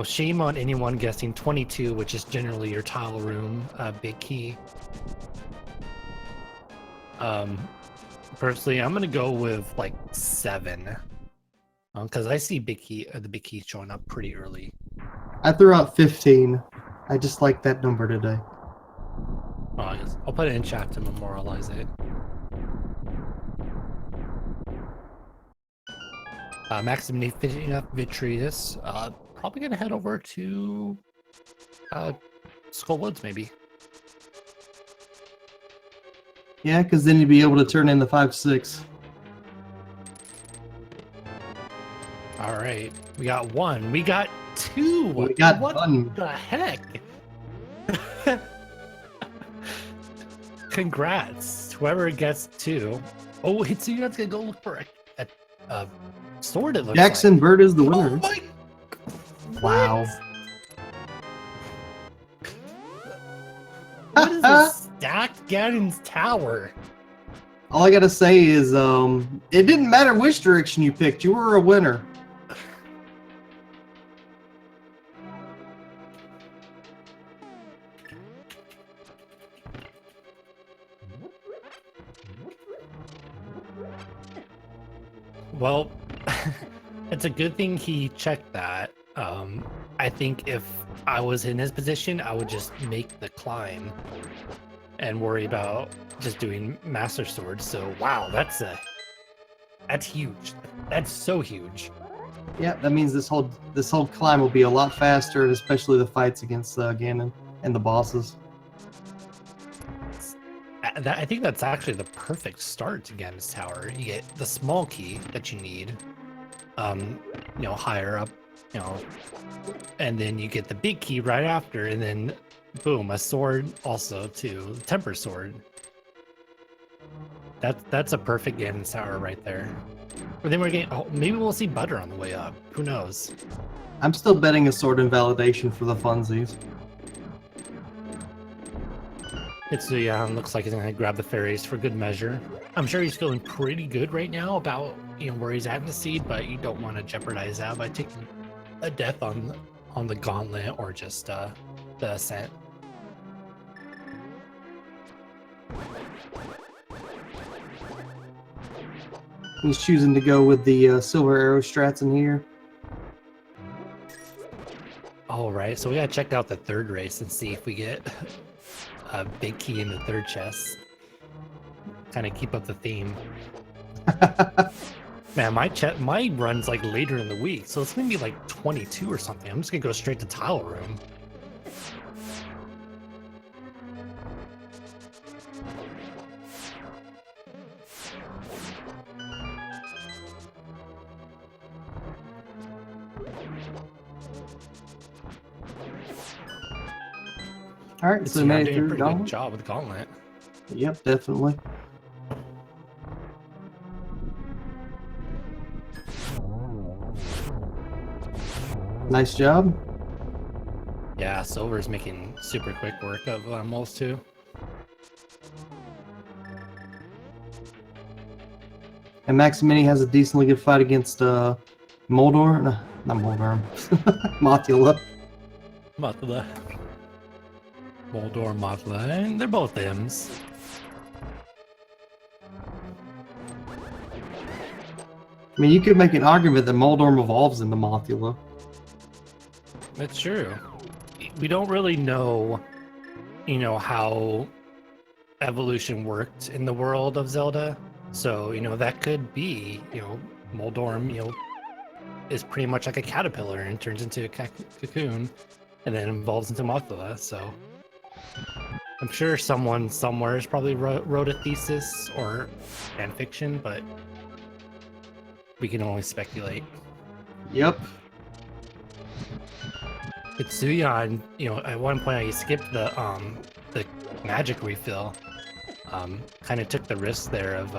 shame on anyone guessing 22, which is generally your tile room big key. Personally, I'm gonna go with like 7, because I see the big key showing up pretty early. I threw out 15. I just like that number today. Oh, I'll put it in chat to memorialize it. Maximini finishing up Vitreous. Probably gonna head over to Skull Woods, maybe. Yeah, because then you'd be able to turn in the 5-6. All right, we got 1. We got 2. We got what 1. the heck? Congrats, whoever gets 2. Oh, Hitsuyan's gonna go look for a sword. It looks Jackson like. Bird is the winner. Oh my! Wow. What is this stacked Ganon's Tower? All I gotta say is, it didn't matter which direction you picked. You were a winner. Well, it's a good thing he checked that. I think if I was in his position, I would just make the climb and worry about just doing Master Sword. So wow, that's huge. That's so huge. Yeah, that means this whole climb will be a lot faster, especially the fights against Ganon and the bosses. I think that's actually the perfect start to Ganon's Tower. You get the small key that you need, higher up, and then you get the big key right after, and then boom, a sword also too, temper sword. That's a perfect Ganon's Tower right there. But then we're getting, maybe we'll see butter on the way up. Who knows? I'm still betting a sword invalidation for the funsies. Hitsuyan looks like he's gonna grab the fairies for good measure. I'm sure he's feeling pretty good right now about where he's at in the seed, but you don't want to jeopardize that by taking a death on the gauntlet or just the ascent. He's choosing to go with the silver arrow strats in here. All right, so we gotta check out the third race and see if we get a big key in the third chest. Kind of keep up the theme. Man, my run's like later in the week, so it's gonna be like 22 or something. I'm just gonna go straight to tile room. All right, so made it doing a through pretty good Gauntlet. job with Gauntlet. Yep, definitely. Nice job. Yeah, Silver's making super quick work of moles too. And Maximini has a decently good fight against Moldor. No, not Moldor. Mothula. Mothla. Moldor, Mothla, and they're both M's. I mean, you could make an argument that Moldor evolves into Mothula. That's true. We don't really know, you know, how evolution worked in the world of Zelda. So, you know, that could be, you know, Moldorm, you know, is pretty much like a caterpillar and turns into a cocoon and then evolves into Mothula. So I'm sure someone somewhere has probably wrote a thesis or fan fiction, but we can only speculate. Yep. Hitsuyan, you know, at one point I skipped the magic refill. Kind of took the risk there of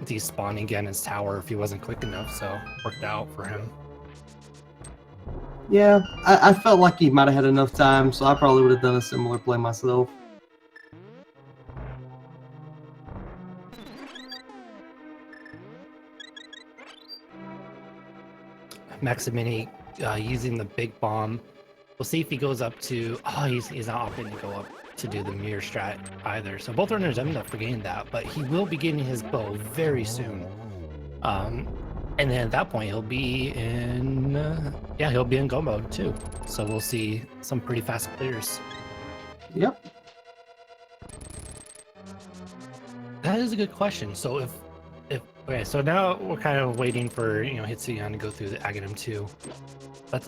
despawning Ganon's tower if he wasn't quick enough, so worked out for him. Yeah, I felt like he might have had enough time, so I probably would have done a similar play myself. Maximini using the big bomb. We'll see if he goes up to... Oh, he's not opting to go up to do the Mire strat either. So both runners end up forgetting that, but he will be getting his bow very soon. And then at that point, he'll be in... he'll be in go mode too. So we'll see some pretty fast clears. Yep. That is a good question. So if okay, so now we're kind of waiting for, you know, Hitsuyan to go through the Agahnim 2.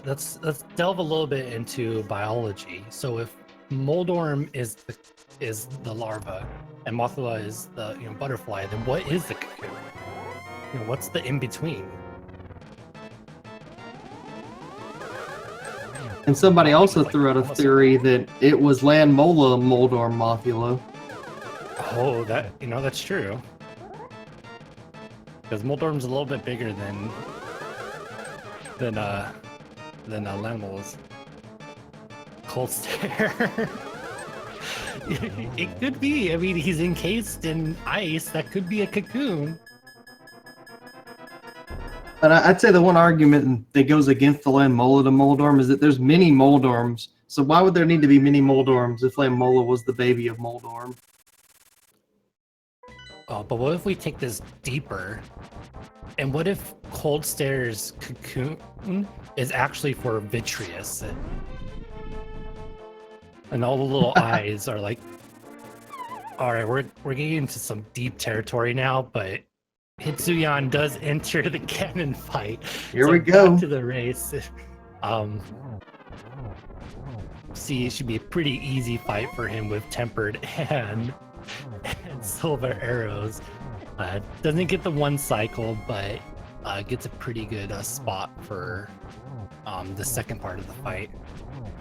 Let's delve a little bit into biology. So if Moldorm is the larva and Mothula is the, you know, butterfly, then what is the cocoon? You know, what's the in between? And somebody also threw out a theory that it was Land Mola Moldor Mothula. Oh, that, you know, that's true. Because Moldorm's a little bit bigger than Lemmel's. Cold stare. It could be. I mean, he's encased in ice. That could be a cocoon. But I'd say the one argument that goes against the Land Mola to Moldorm is that there's many Moldorms. So why would there need to be many Moldorms if Land Mola was the baby of Moldorm? Oh, but what if we take this deeper? And what if Cold Stare's cocoon is actually for Vitreous? And all the little eyes are like... Alright, we're getting into some deep territory now, but Hitsuyan does enter the Ganon fight. Here we go. Back to the race. See, it should be a pretty easy fight for him with tempered and silver arrows. Doesn't get the one cycle, but gets a pretty good spot for the second part of the fight.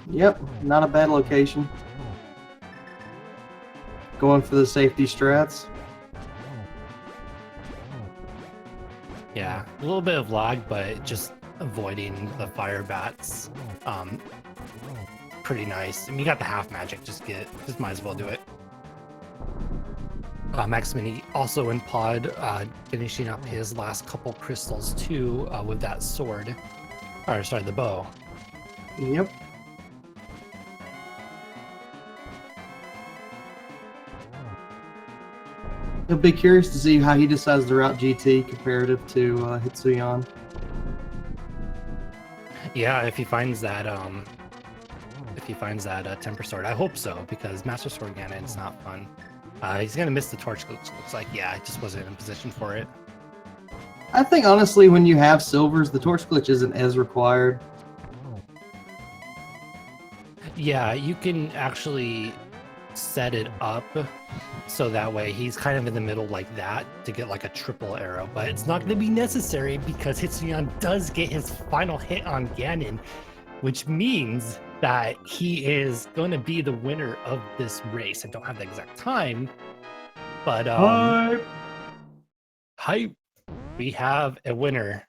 Yep, not a bad location. Going for the safety strats. Yeah, a little bit of lag, but just avoiding the fire bats. Pretty nice. I mean, you got the half magic, just might as well do it. Maximini also in pod, finishing up his last couple crystals too with that sword. Or sorry, the bow. Yep. I'll be curious to see how he decides to route GT comparative to Hitsuyan. Yeah, if he finds that temper sword, I hope so, because Master Sword Ganon's not fun. He's gonna miss the torch. Looks like, yeah, I just wasn't in position for it. I think honestly, when you have silvers, the torch glitch isn't as required. Yeah, you can actually set it up so that way he's kind of in the middle like that to get like a triple arrow, but it's not going to be necessary because Hitsuyan does get his final hit on Ganon, which means that he is going to be the winner of this race. I don't have the exact time, but hype. We have a winner.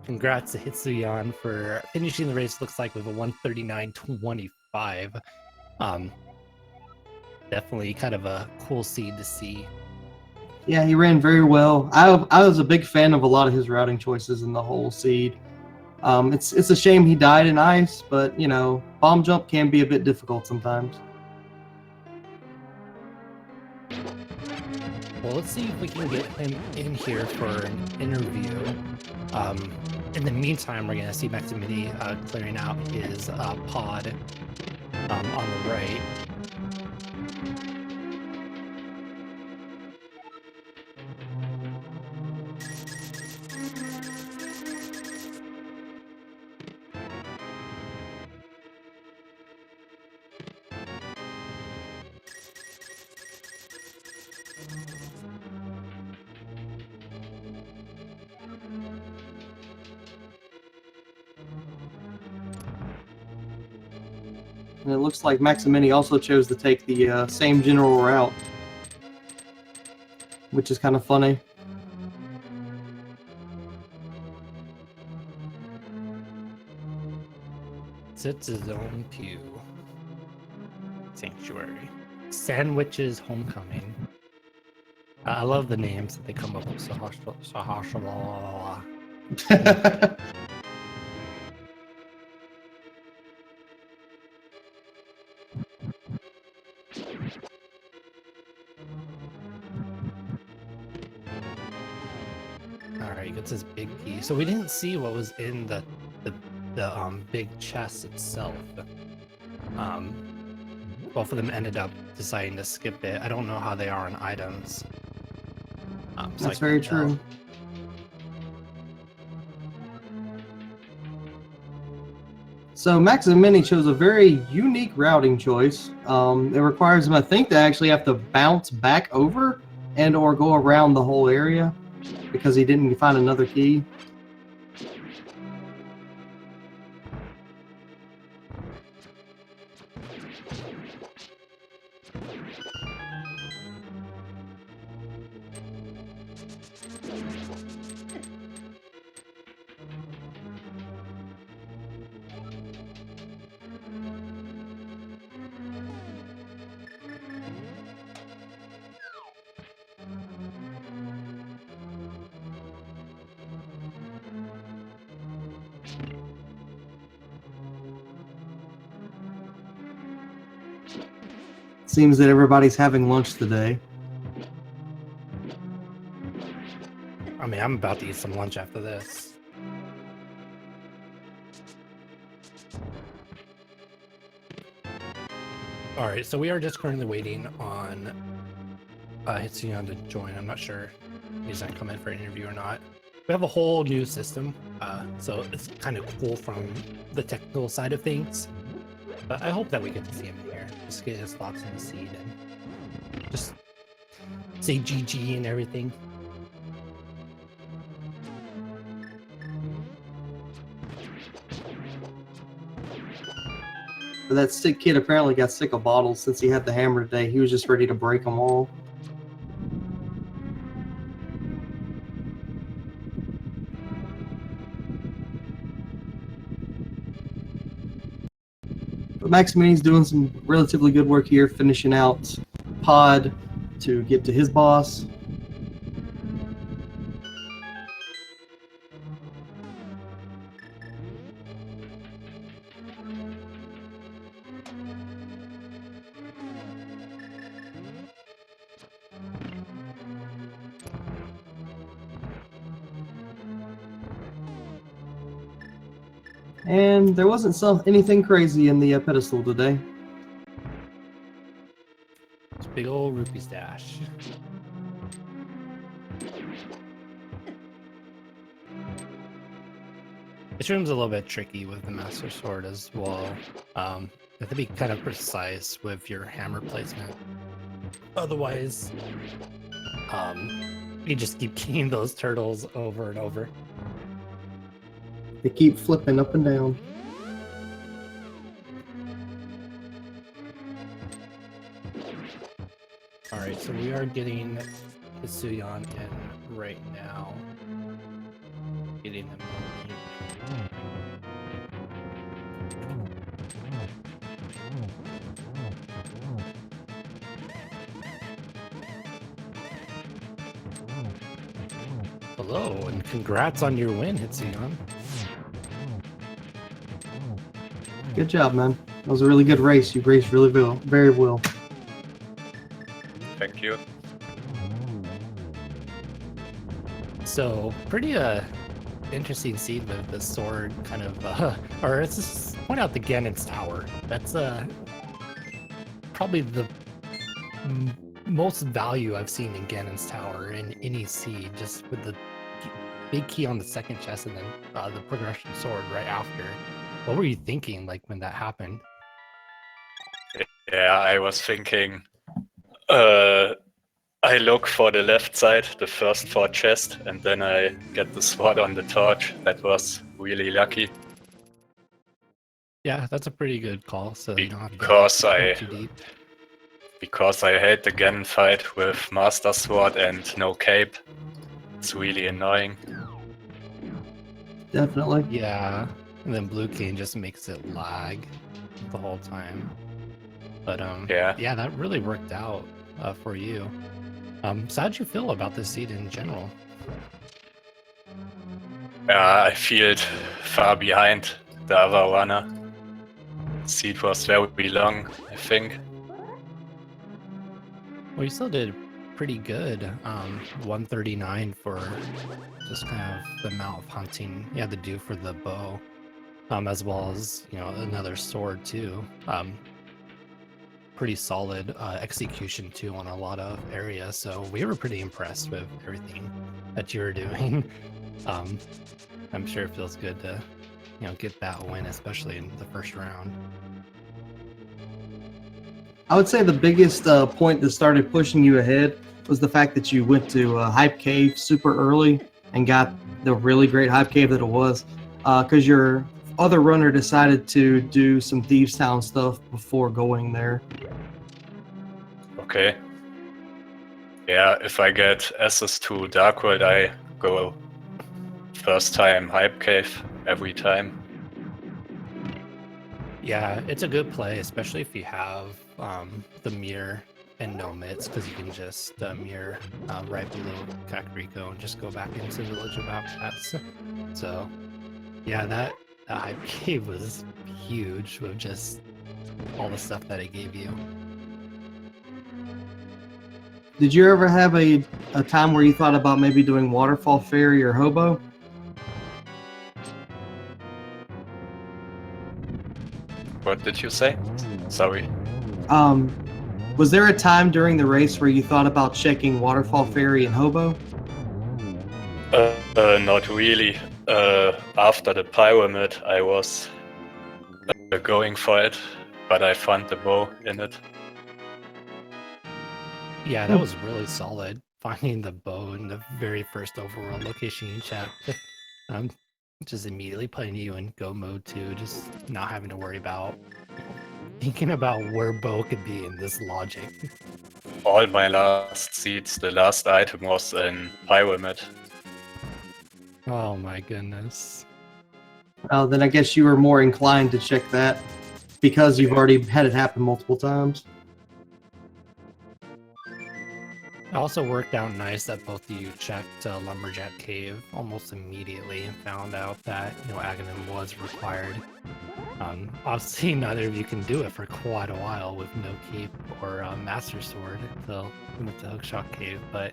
Congrats to Hitsuyan for finishing the race. Looks like with a 139.25. Definitely kind of a cool seed to see. Yeah, he ran very well. I was a big fan of a lot of his routing choices in the whole seed. It's a shame he died in ice, but you know, bomb jump can be a bit difficult sometimes. Well, let's see if we can get him in here for an interview. In the meantime, we're going to see Maximini clearing out his pod on the right. And it looks like Maximini also chose to take the same general route, which is kind of funny. Sits his own pew. Sanctuary. Sandwiches Homecoming. I love the names that they come up with. Sahashala. Alright, he gets his big key. So we didn't see what was in the big chest itself. Both of them ended up deciding to skip it. I don't know how they are on items. So That's very true. So Maximini chose a very unique routing choice. It requires him, I think, to actually have to bounce back over and or go around the whole area because he didn't find another key. Seems that everybody's having lunch today. I mean, I'm about to eat some lunch after this. All right, so we are just currently waiting on Hitsuyan to join. I'm not sure if he's gonna come in for an interview or not. We have a whole new system, so it's kind of cool from the technical side of things. But I hope that we get to see him here, just get his thoughts on the seed and just say GG and everything. But that sick kid apparently got sick of bottles since he had the hammer today. He was just ready to break them all. But Maximini's doing some relatively good work here, finishing out Pod to get to his boss. And there wasn't anything crazy in the pedestal today. It's a big old rupee stash. This room's a little bit tricky with the Master Sword as well. You have to be kind of precise with your hammer placement. Otherwise, you just keep keying those turtles over and over. They keep flipping up and down. Alright, so we are getting Hitsuyan in right now. Getting them moving. Hello, and congrats on your win, Hitsuyan. Good job, man. That was a really good race. You raced really well, very well. Thank you. So, pretty interesting seed with the sword kind of, or let's just point out the Ganon's Tower. That's probably the most value I've seen in Ganon's Tower in any seed, just with the big key on the second chest and then the progression sword right after. What were you thinking, like, when that happened? Yeah, I was thinking, I look for the left side, the first 4 chests, and then I get the sword on the torch. That was really lucky. Yeah, that's a pretty good call. So you don't have to Because go too deep. Because I hate the Ganon fight with Master Sword and no cape. It's really annoying. Definitely. Yeah, and then Blue King just makes it lag the whole time. But yeah, that really worked out for you. So how'd you feel about this seed in general? I feel far behind the other runner. Seed was very long, I think. Well, you still did pretty good. 139 for just kind of the amount of hunting you had to do for the bow, as well as, you know, another sword too. Pretty solid execution too on a lot of areas. So we were pretty impressed with everything that you were doing. I'm sure it feels good to, you know, get that win, especially in the first round. I would say the biggest point that started pushing you ahead was the fact that you went to Hype Cave super early and got the really great Hype Cave that it was, because your other runner decided to do some Thieves Town stuff before going there. Okay. Yeah, if I get access to Dark World, I go first time Hype Cave every time. Yeah, it's a good play, especially if you have the Mire and no mitts, because you can just Mire right below Kakariko and just go back into the Village of Outcasts. So, yeah, that Hype Cave was huge with just all the stuff that it gave you. Did you ever have a time where you thought about maybe doing Waterfall Ferry or Hobo? What did you say? Sorry. Was there a time during the race where you thought about checking Waterfall Ferry and Hobo? Not really. After the pyramid, I was going for it, but I found the bow in it. Yeah, that was really solid. Finding the bow in the very first overworld location you checked. Just immediately putting you in go mode too, just not having to worry about thinking about where bow could be in this logic. All my last seeds, the last item was in pyramid. Oh my goodness. Then I guess you were more inclined to check that because you've already had it happen multiple times. It also worked out nice that both of you checked Lumberjack Cave almost immediately and found out that, you know, Agahnim was required. Obviously, neither of you can do it for quite a while with no cape or Master Sword until we went to Hookshot Cave, but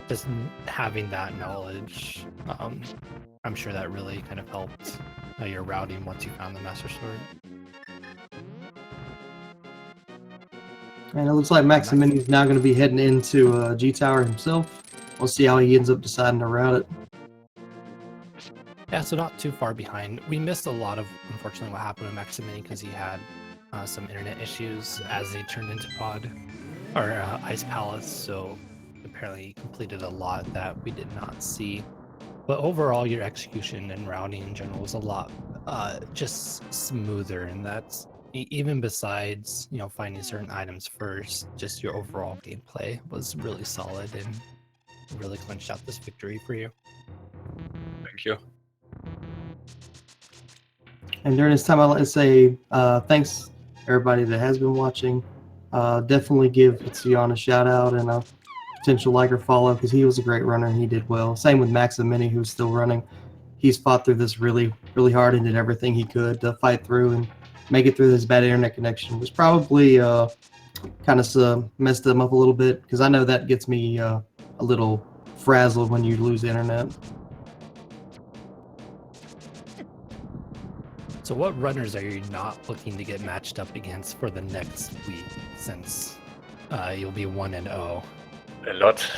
just having that knowledge, I'm sure that really kind of helped your routing once you found the Master Sword. And it looks like Maximini is now going to be heading into G Tower himself. We'll see how he ends up deciding to route it. Yeah, so not too far behind. We missed a lot of, unfortunately, what happened with Maximini because he had some internet issues as he turned into Pod or Ice Palace. So apparently he completed a lot that we did not see. But overall, your execution and routing in general was a lot just smoother, and that's even besides, you know, finding certain items first. Just your overall gameplay was really solid and really clinched out this victory for you. Thank you. And during this time, I'd like to say thanks everybody that has been watching. Definitely give Hitsuyan a shout out and potential like or follow because he was a great runner and he did well. Same with Maximini, who's still running. He's fought through this really, really hard and did everything he could to fight through and make it through this bad internet connection. Which probably kind of messed him up a little bit because I know that gets me a little frazzled when you lose the internet. So what runners are you not looking to get matched up against for the next week, since you'll be 1-0? A lot.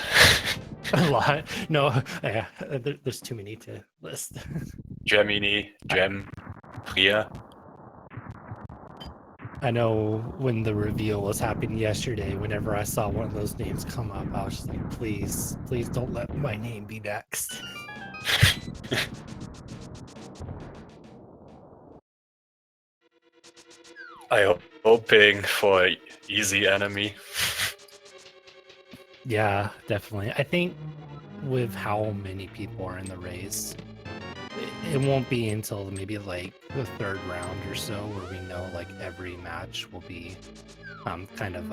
A lot? No, yeah, there's too many to list. Gemini, Gem, Mire. I know when the reveal was happening yesterday, whenever I saw one of those names come up, I was just like, please, please don't let my name be next. I'm hoping for easy enemy. Yeah, definitely. I think with how many people are in the race, it won't be until maybe like the third round or so where we know like every match will be kind of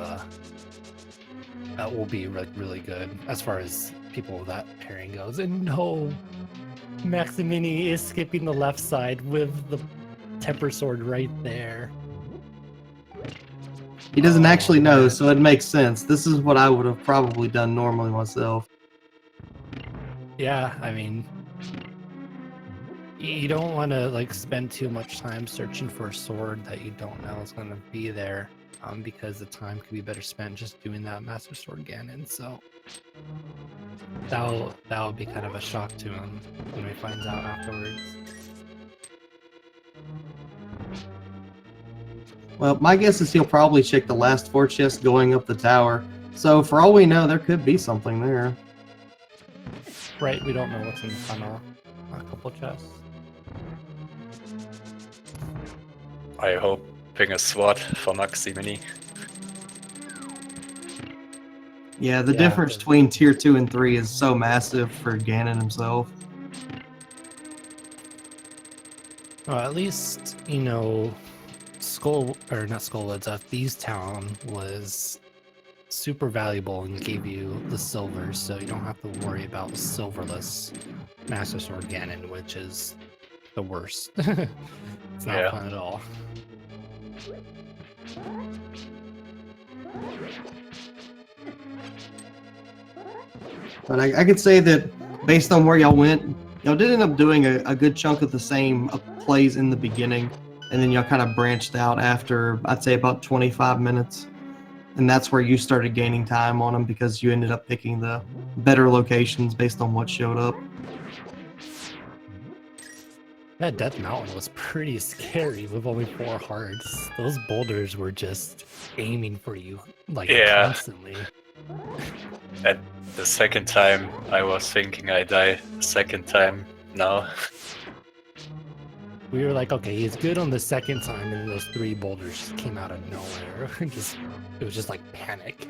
will be really good as far as people with that pairing goes. And no, Maximini is skipping the left side with the temper sword right there. He doesn't actually know, man. so it makes sense. This is what I would have probably done normally myself. Yeah, I mean, you don't want to like spend too much time searching for a sword that you don't know is going to be there, because the time could be better spent just doing that Master Sword Ganon. So that would be kind of a shock to him when he finds out afterwards. Well, my guess is he'll probably check the last 4 chests going up the tower. So for all we know, there could be something there. Right, we don't know what's in the final couple chests. I hope a sword for Maximini. Yeah, the Yeah, difference the- between tier 2 and 3 is so massive for Ganon himself. Well, at least, you know, Thieves Town was super valuable and gave you the silver, so you don't have to worry about silverless Master Sword Ganon, which is the worst. It's not Yeah. fun at all. But I could say that based on where y'all went, y'all did end up doing a good chunk of the same plays in the beginning, and then y'all kind of branched out after, I'd say, about 25 minutes. And that's where you started gaining time on them because you ended up picking the better locations based on what showed up. That Death Mountain was pretty scary with only 4 hearts. Those boulders were just aiming for you, like, Yeah. constantly. And the second time I was thinking I die. The second time now. We were like, okay, he's good on the second time, and then those 3 boulders just came out of nowhere. It was just like panic.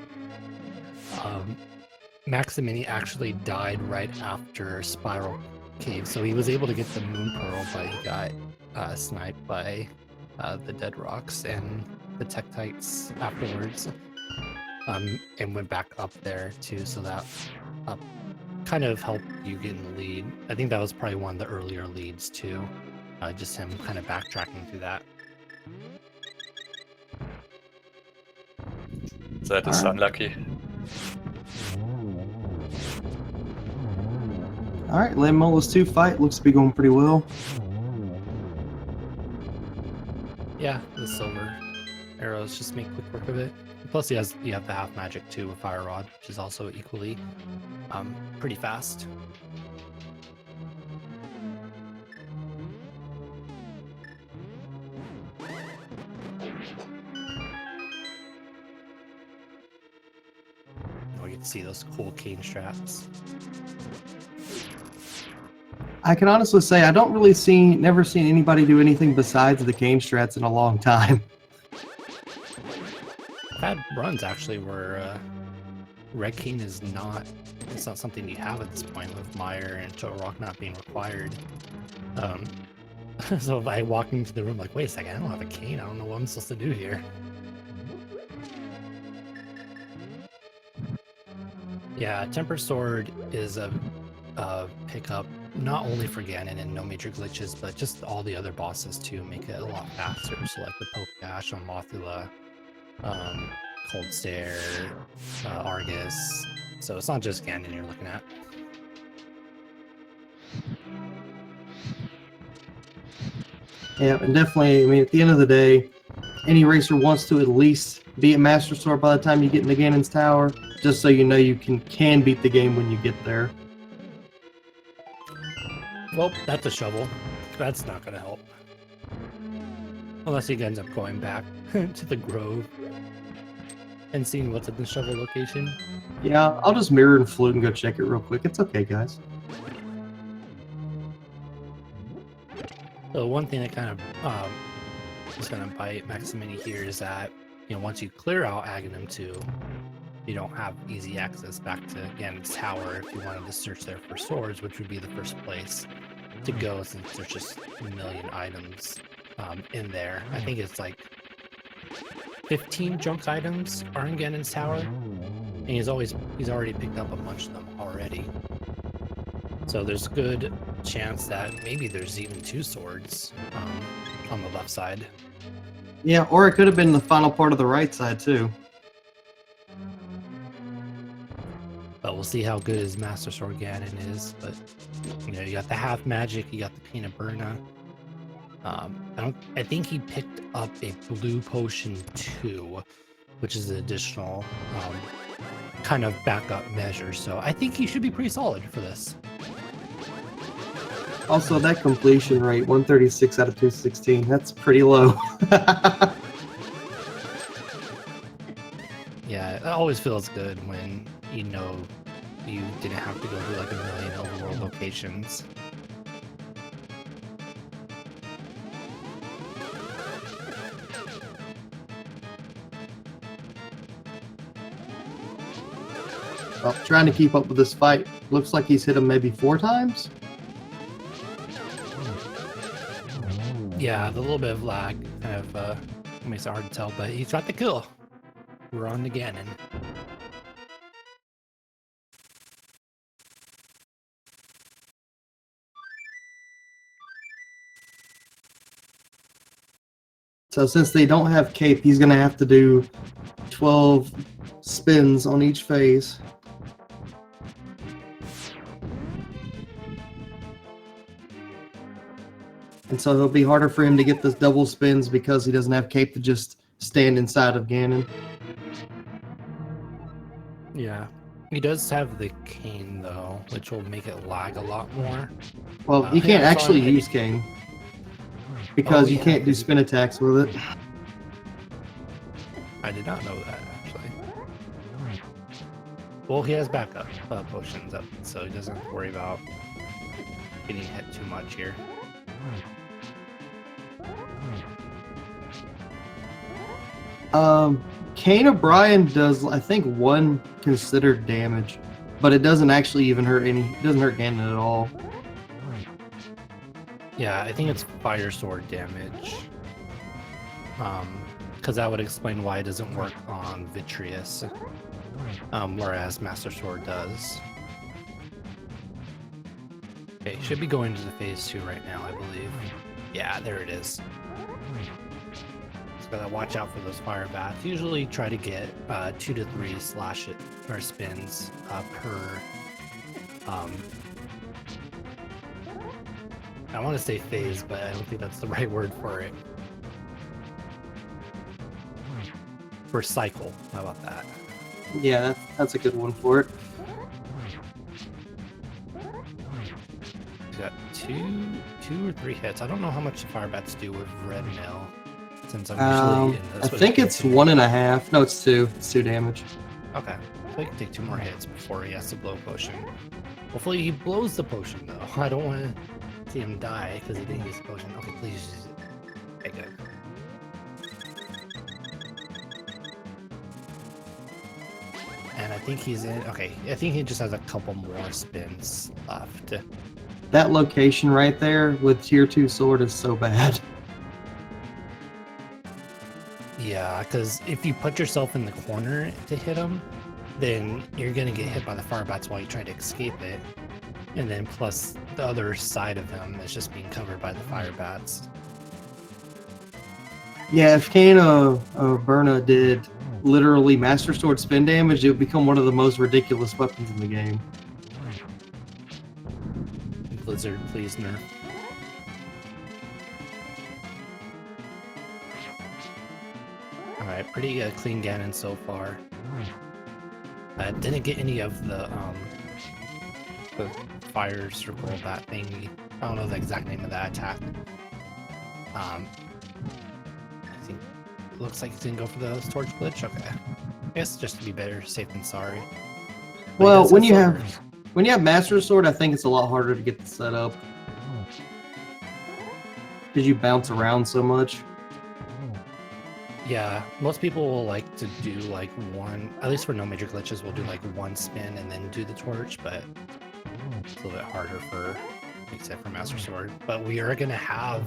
Maximini actually died right after Spiral Cave, so he was able to get the Moon Pearl, but he got sniped by the Dead Rocks and the Tektites afterwards, and went back up there too, so that kind of helped you get in the lead. I think that was probably one of the earlier leads too. Just him kind of backtracking through that. That is Alright. unlucky. Alright, Landmola's 2 fight looks to be going pretty well. Yeah, the silver arrows just make quick work of it. Plus, you have the half magic too with Fire Rod, which is also equally pretty fast. Oh, you can see those cool cane straps. I can honestly say I don't really never seen anybody do anything besides the cane strats in a long time. I've had runs actually where red cane is not something you have at this point with Mire and Total Rock not being required. So if I walk into the room like, wait a second, I don't have a cane, I don't know what I'm supposed to do here. Yeah, Temper Sword is a pickup not only for Ganon and no major glitches, but just all the other bosses too make it a lot faster. So like the Poke Dash on Mothula, Cold Stare, Argus. So it's not just Ganon you're looking at. Yeah, and definitely, I mean, at the end of the day, any racer wants to at least be at Master Sword by the time you get into Ganon's Tower, just so you know you can beat the game when you get there. Well, that's a shovel. That's not going to help. Unless he ends up going back to the Grove and seeing what's at the shovel location. Yeah, I'll just mirror and flute and go check it real quick. It's okay, guys. So one thing that kind of is going to bite Maximini here is that, you know, once you clear out Agahnim 2, you don't have easy access back to Ganon's Tower if you wanted to search there for swords, which would be the first place to go since there's just a million items in there. I think it's like 15 junk items are in Ganon's Tower, and he's already picked up a bunch of them already. So there's a good chance that maybe there's even 2 swords on the left side. Yeah, or it could have been the final part of the right side too. But we'll see how good his Master Sword Ganon is. But you know, you got the half magic, you got the Pain of Burna. I think he picked up a blue potion too, which is an additional kind of backup measure. So I think he should be pretty solid for this. Also, that completion rate, 136 out of 216, that's pretty low. Yeah, it always feels good when you know you didn't have to go through like a million overworld locations. Well, trying to keep up with this fight. Looks like he's hit him maybe 4 times. Yeah, the little bit of lag kind of makes it hard to tell, but he's got the kill. We're on to Ganon. So since they don't have cape, he's going to have to do 12 spins on each phase. And so it'll be harder for him to get those double spins because he doesn't have cape to just stand inside of Ganon. Yeah. He does have the cane though, which will make it lag a lot more. Well, you can't yeah, actually sorry. use cane because Oh, you yeah, can't do 'cause- spin attacks with it. I did not know that actually. Well, he has backup potions up, so he doesn't have to worry about getting hit too much here. Kane O'Brien does, I think, 1 considered damage, but it doesn't actually even hurt it doesn't hurt Ganon at all. Yeah, I think it's fire sword damage. Because that would explain why it doesn't work on Vitreous, whereas Master Sword does. Okay, should be going to the phase 2 right now, I believe. Yeah, there it is. Just gotta watch out for those fire bats. Usually try to get 2 to 3 slash it or spins per. I want to say phase, but I don't think that's the right word for it. For cycle, how about that? Yeah, that's a good one for it. He's got two or 3 hits. I don't know how much the fire bats do with red mail, since I'm usually in I this. think it's 1.5. No, it's 2. It's 2 damage. Okay, so he can take 2 more hits before he has to blow potion. Hopefully he blows the potion though. I don't want to see him die because he didn't use the potion. Okay, please use it. Okay, good. And I think he's in. Okay, I think he just has a couple more spins left. That location right there with tier 2 sword is so bad. Yeah, because if you put yourself in the corner to hit him, then you're gonna get hit by the fire bats while you try to escape it. And then plus the other side of him is just being covered by the fire bats. Yeah, if Kana Berna did literally Master Sword spin damage, it would become one of the most ridiculous weapons in the game. Blizzard, please nerf. Alright, pretty clean Ganon so far. Didn't get any of the fire circle bat thingy. I don't know the exact name of that attack. I think it looks like he's gonna go for the torch glitch. Okay, I guess just to be better safe than sorry. But Well, when you sword. have Master Sword, I think it's a lot harder to get the setup because you bounce around so much. Yeah, most people will like to do like one, at least for no major glitches, we'll do like one spin and then do the torch, but it's a little bit harder for, except for Master Sword. But we are gonna have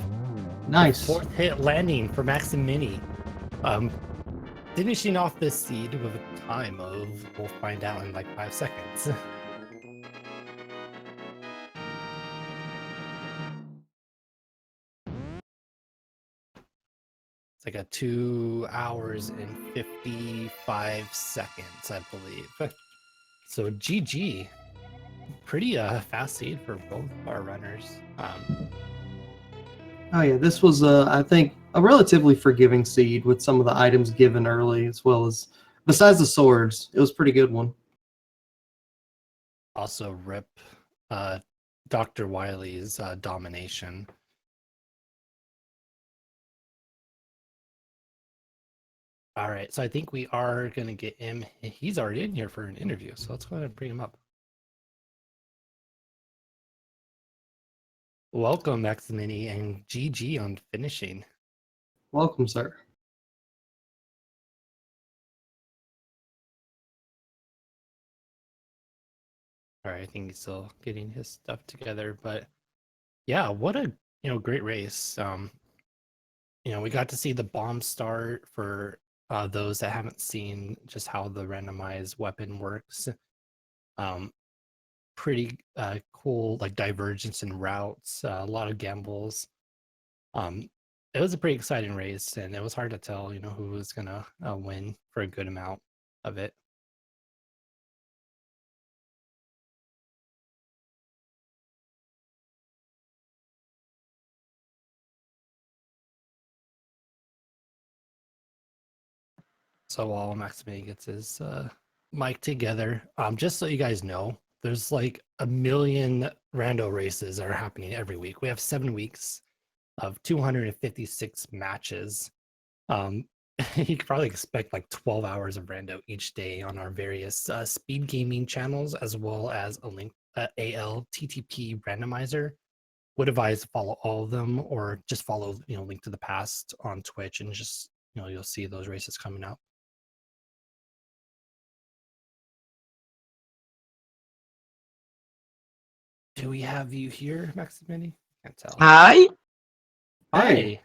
Nice. the 4th hit landing for Maximini. Finishing off this seed with a time of, we'll find out in like 5 seconds. It's like a 2 hours and 55 seconds, I believe. So GG. Pretty fast seed for both our runners. Oh yeah, this was I think a relatively forgiving seed with some of the items given early, as well as besides the swords, it was a pretty good one. Also rip Dr. Wily's domination. All right, so I think we are gonna get him. He's already in here for an interview, so let's go ahead and bring him up. Welcome, Maximini, and GG on finishing. Welcome, sir. All right, I think he's still getting his stuff together, but yeah, what a great race. We got to see the bomb start for those that haven't seen just how the randomized weapon works. Pretty cool, like divergence in routes, a lot of gambles. It was a pretty exciting race, and it was hard to tell, who was gonna win for a good amount of it. So while Maximini gets his mic together, just so you guys know, there's like 1 million rando races that are happening every week. We have 7 weeks of 256 matches. You could probably expect like 12 hours of rando each day on our various speed gaming channels, as well as a link ALTTP randomizer. Would advise to follow all of them, or just follow Link to the Past on Twitch, and just you'll see those races coming up. Do we have you here, Maximini? Can't tell. Hi. Hi.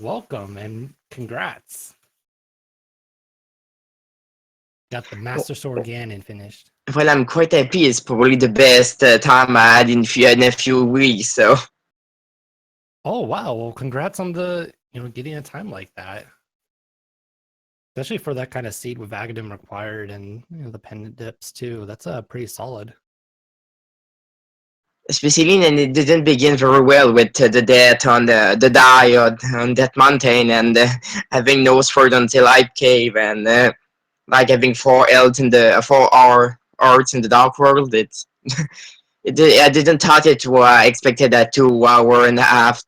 Welcome and congrats. Got the Master Sword Ganon finished. Well, I'm quite happy. It's probably the best time I had in a few weeks. So. Oh wow! Well, congrats on the getting a time like that. Especially for that kind of seed with Agahnim required, and the pendant dips too. That's pretty solid. Especially, and it didn't begin very well with the death on the diode on that mountain, and having no sword until Hype Cave, and like having 4 health in the 4 hour arts in the Dark World. I didn't thought it was expected a 2.5 hour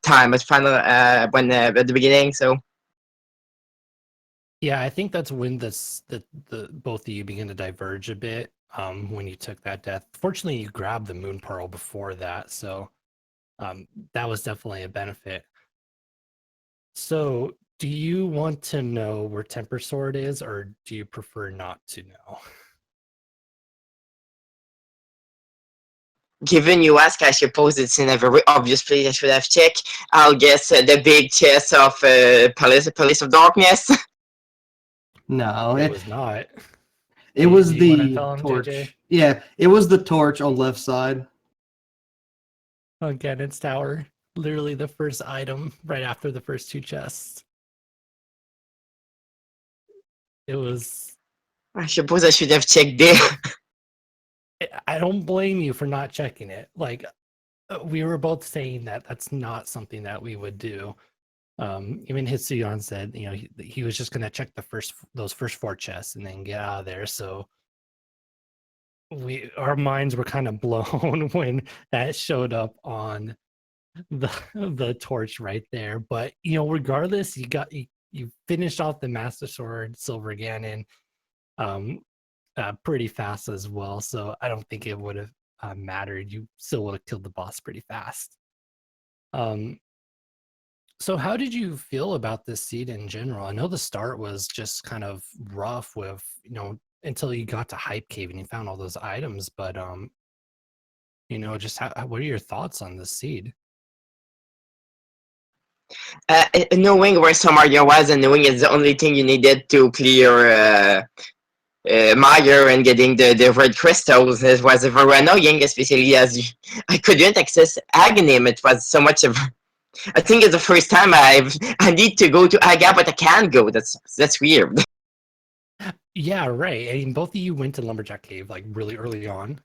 time at final when at the beginning. So. Yeah, I think that's when the both of you begin to diverge a bit. When you took that death. Fortunately, you grabbed the Moon Pearl before that, so that was definitely a benefit. So, do you want to know where Temper Sword is, or do you prefer not to know? Given you ask, I suppose it's in a very obvious place I should have checked. I'll guess the big chest of Palace of Darkness. No, It was not. it was Do you wanna the tell him, torch. JJ? Yeah, it was the torch on left side. On Ganon's tower. Literally the first item right after the first two chests. It was. I suppose I should have checked there. I don't blame you for not checking it. Like, we were both saying that that's not something that we would do. Even Hitsuyan said, you know, he was just gonna check those first 4 chests and then get out of there. So our minds were kind of blown when that showed up on the torch right there. But you know, regardless, you finished off the Master Sword Silver Ganon pretty fast as well. So I don't think it would have mattered. You still would have killed the boss pretty fast. So how did you feel about this seed in general? I know the start was just kind of rough with, you know, until you got to Hype Cave and you found all those items, but you know, just what are your thoughts on this seed? Knowing where some area was and knowing it's the only thing you needed to clear Mire and getting the red crystals, it was very annoying, especially as I couldn't access Agahnim. It was so much of. I think it's the first time I need to go to Aga, but I can't go. That's weird. Yeah, right. I mean, both of you went to Lumberjack Cave like really early on,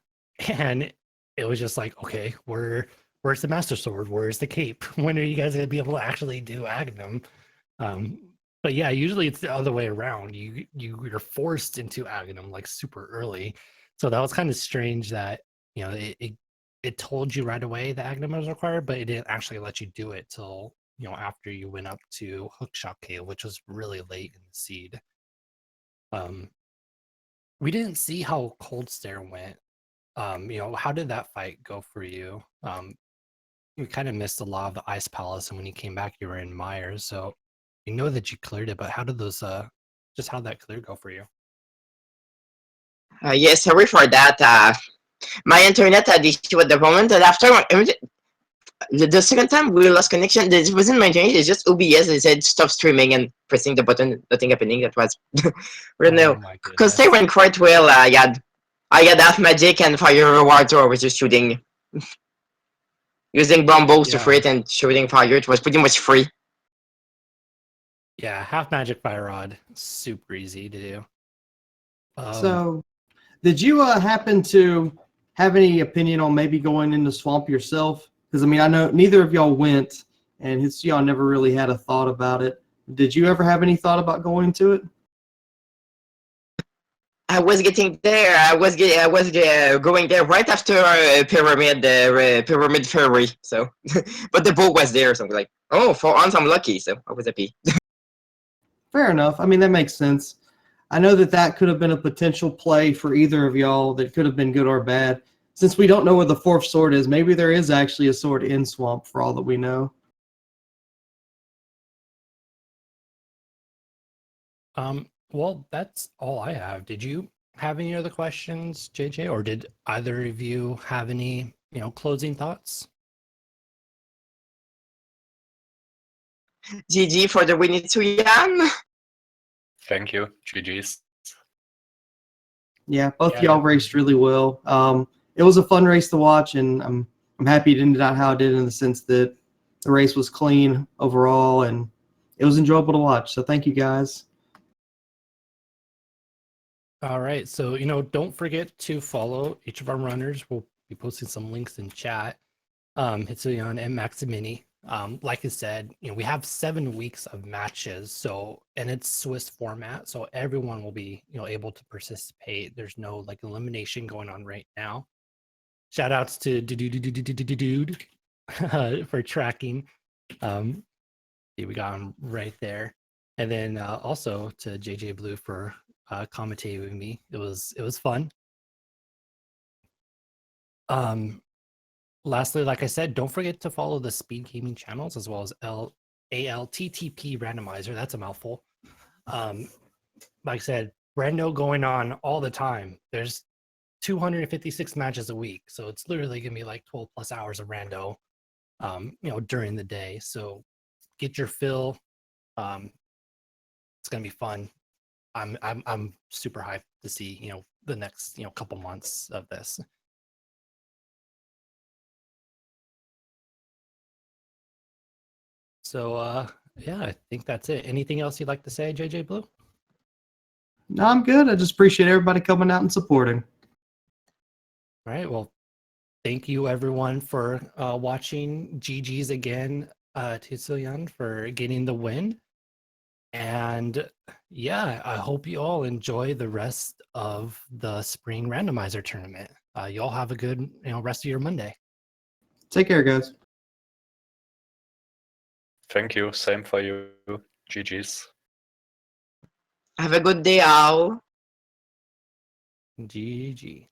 and it was just like, okay, where's the Master Sword? Where's the cape? When are you guys gonna be able to actually do Agahnim? But yeah, usually it's the other way around. You're forced into Agahnim like super early, so that was kind of strange that, you know, it told you right away that Agahnim was required, but it didn't actually let you do it till, you know, after you went up to Hookshot Cave, which was really late in the seed. We didn't see how Cold Stare went. You know, how did that fight go for you? We kind of missed a lot of the Ice Palace, and when you came back, you were in Mire. So you know that you cleared it, but how did those just how did that clear go for you? Yes, sorry for that. My internet had issue at the moment, and after the second time we lost connection, it wasn't my internet, it's just OBS. It said stop streaming and pressing the button, nothing happening. That was, I don't know. Oh my Because they goodness. went quite well. I had half magic and fire rewards, or I was just shooting, using bomb balls to Yeah. free it and shooting fire. It was pretty much free. Yeah, half magic fire rod, super easy to do. So, did you happen to have any opinion on maybe going in the swamp yourself? Because I mean, I know neither of y'all went, and y'all never really had a thought about it. Did you ever have any thought about going into it? I was getting there. I was going there right after pyramid fairy. So, but the boat was there, so I was like, oh, for once I'm lucky. So I was happy. Fair enough. I mean, that makes sense. I know that could have been a potential play for either of y'all that could have been good or bad. Since we don't know where the 4th sword is, maybe there is actually a sword in Swamp for all that we know. Well, that's all I have. Did you have any other questions, JJ, or did either of you have any, you know, closing thoughts? GG for the win, Hitsuyan. Thank you. GG's. Yeah, both Yeah, y'all definitely. raced really well. It was a fun race to watch, and I'm happy it ended out how it did in the sense that the race was clean overall, and it was enjoyable to watch. So thank you guys. All right. So, you know, don't forget to follow each of our runners. We'll be posting some links in chat. Hitsuyan and Maximini. Like I said, you know, we have 7 weeks of matches. So, and it's Swiss format. So everyone will be, you know, able to participate. There's no like elimination going on right now. Shout outs to Dude for tracking. We got him right there. And then also to JJ Blue for commentating with me. It was fun. Lastly, like I said, don't forget to follow the Speed Gaming channels as well as ALTTP Randomizer. That's a mouthful. Like I said, Rando going on all the time. There's 256 matches a week, so it's literally gonna be like 12 plus hours of Rando, you know, during the day. So get your fill. It's gonna be fun. I'm super hyped to see the next couple months of this. So yeah, I think that's it. Anything else you'd like to say, JJ Blue? No, I'm good. I just appreciate everybody coming out and supporting. All right. Well, thank you everyone for watching. GG's again to Hitsuyan for getting the win. And yeah, I hope you all enjoy the rest of the spring randomizer tournament. You all have a good rest of your Monday. Take care, guys. Thank you. Same for you. GG's. Have a good day, all. GG.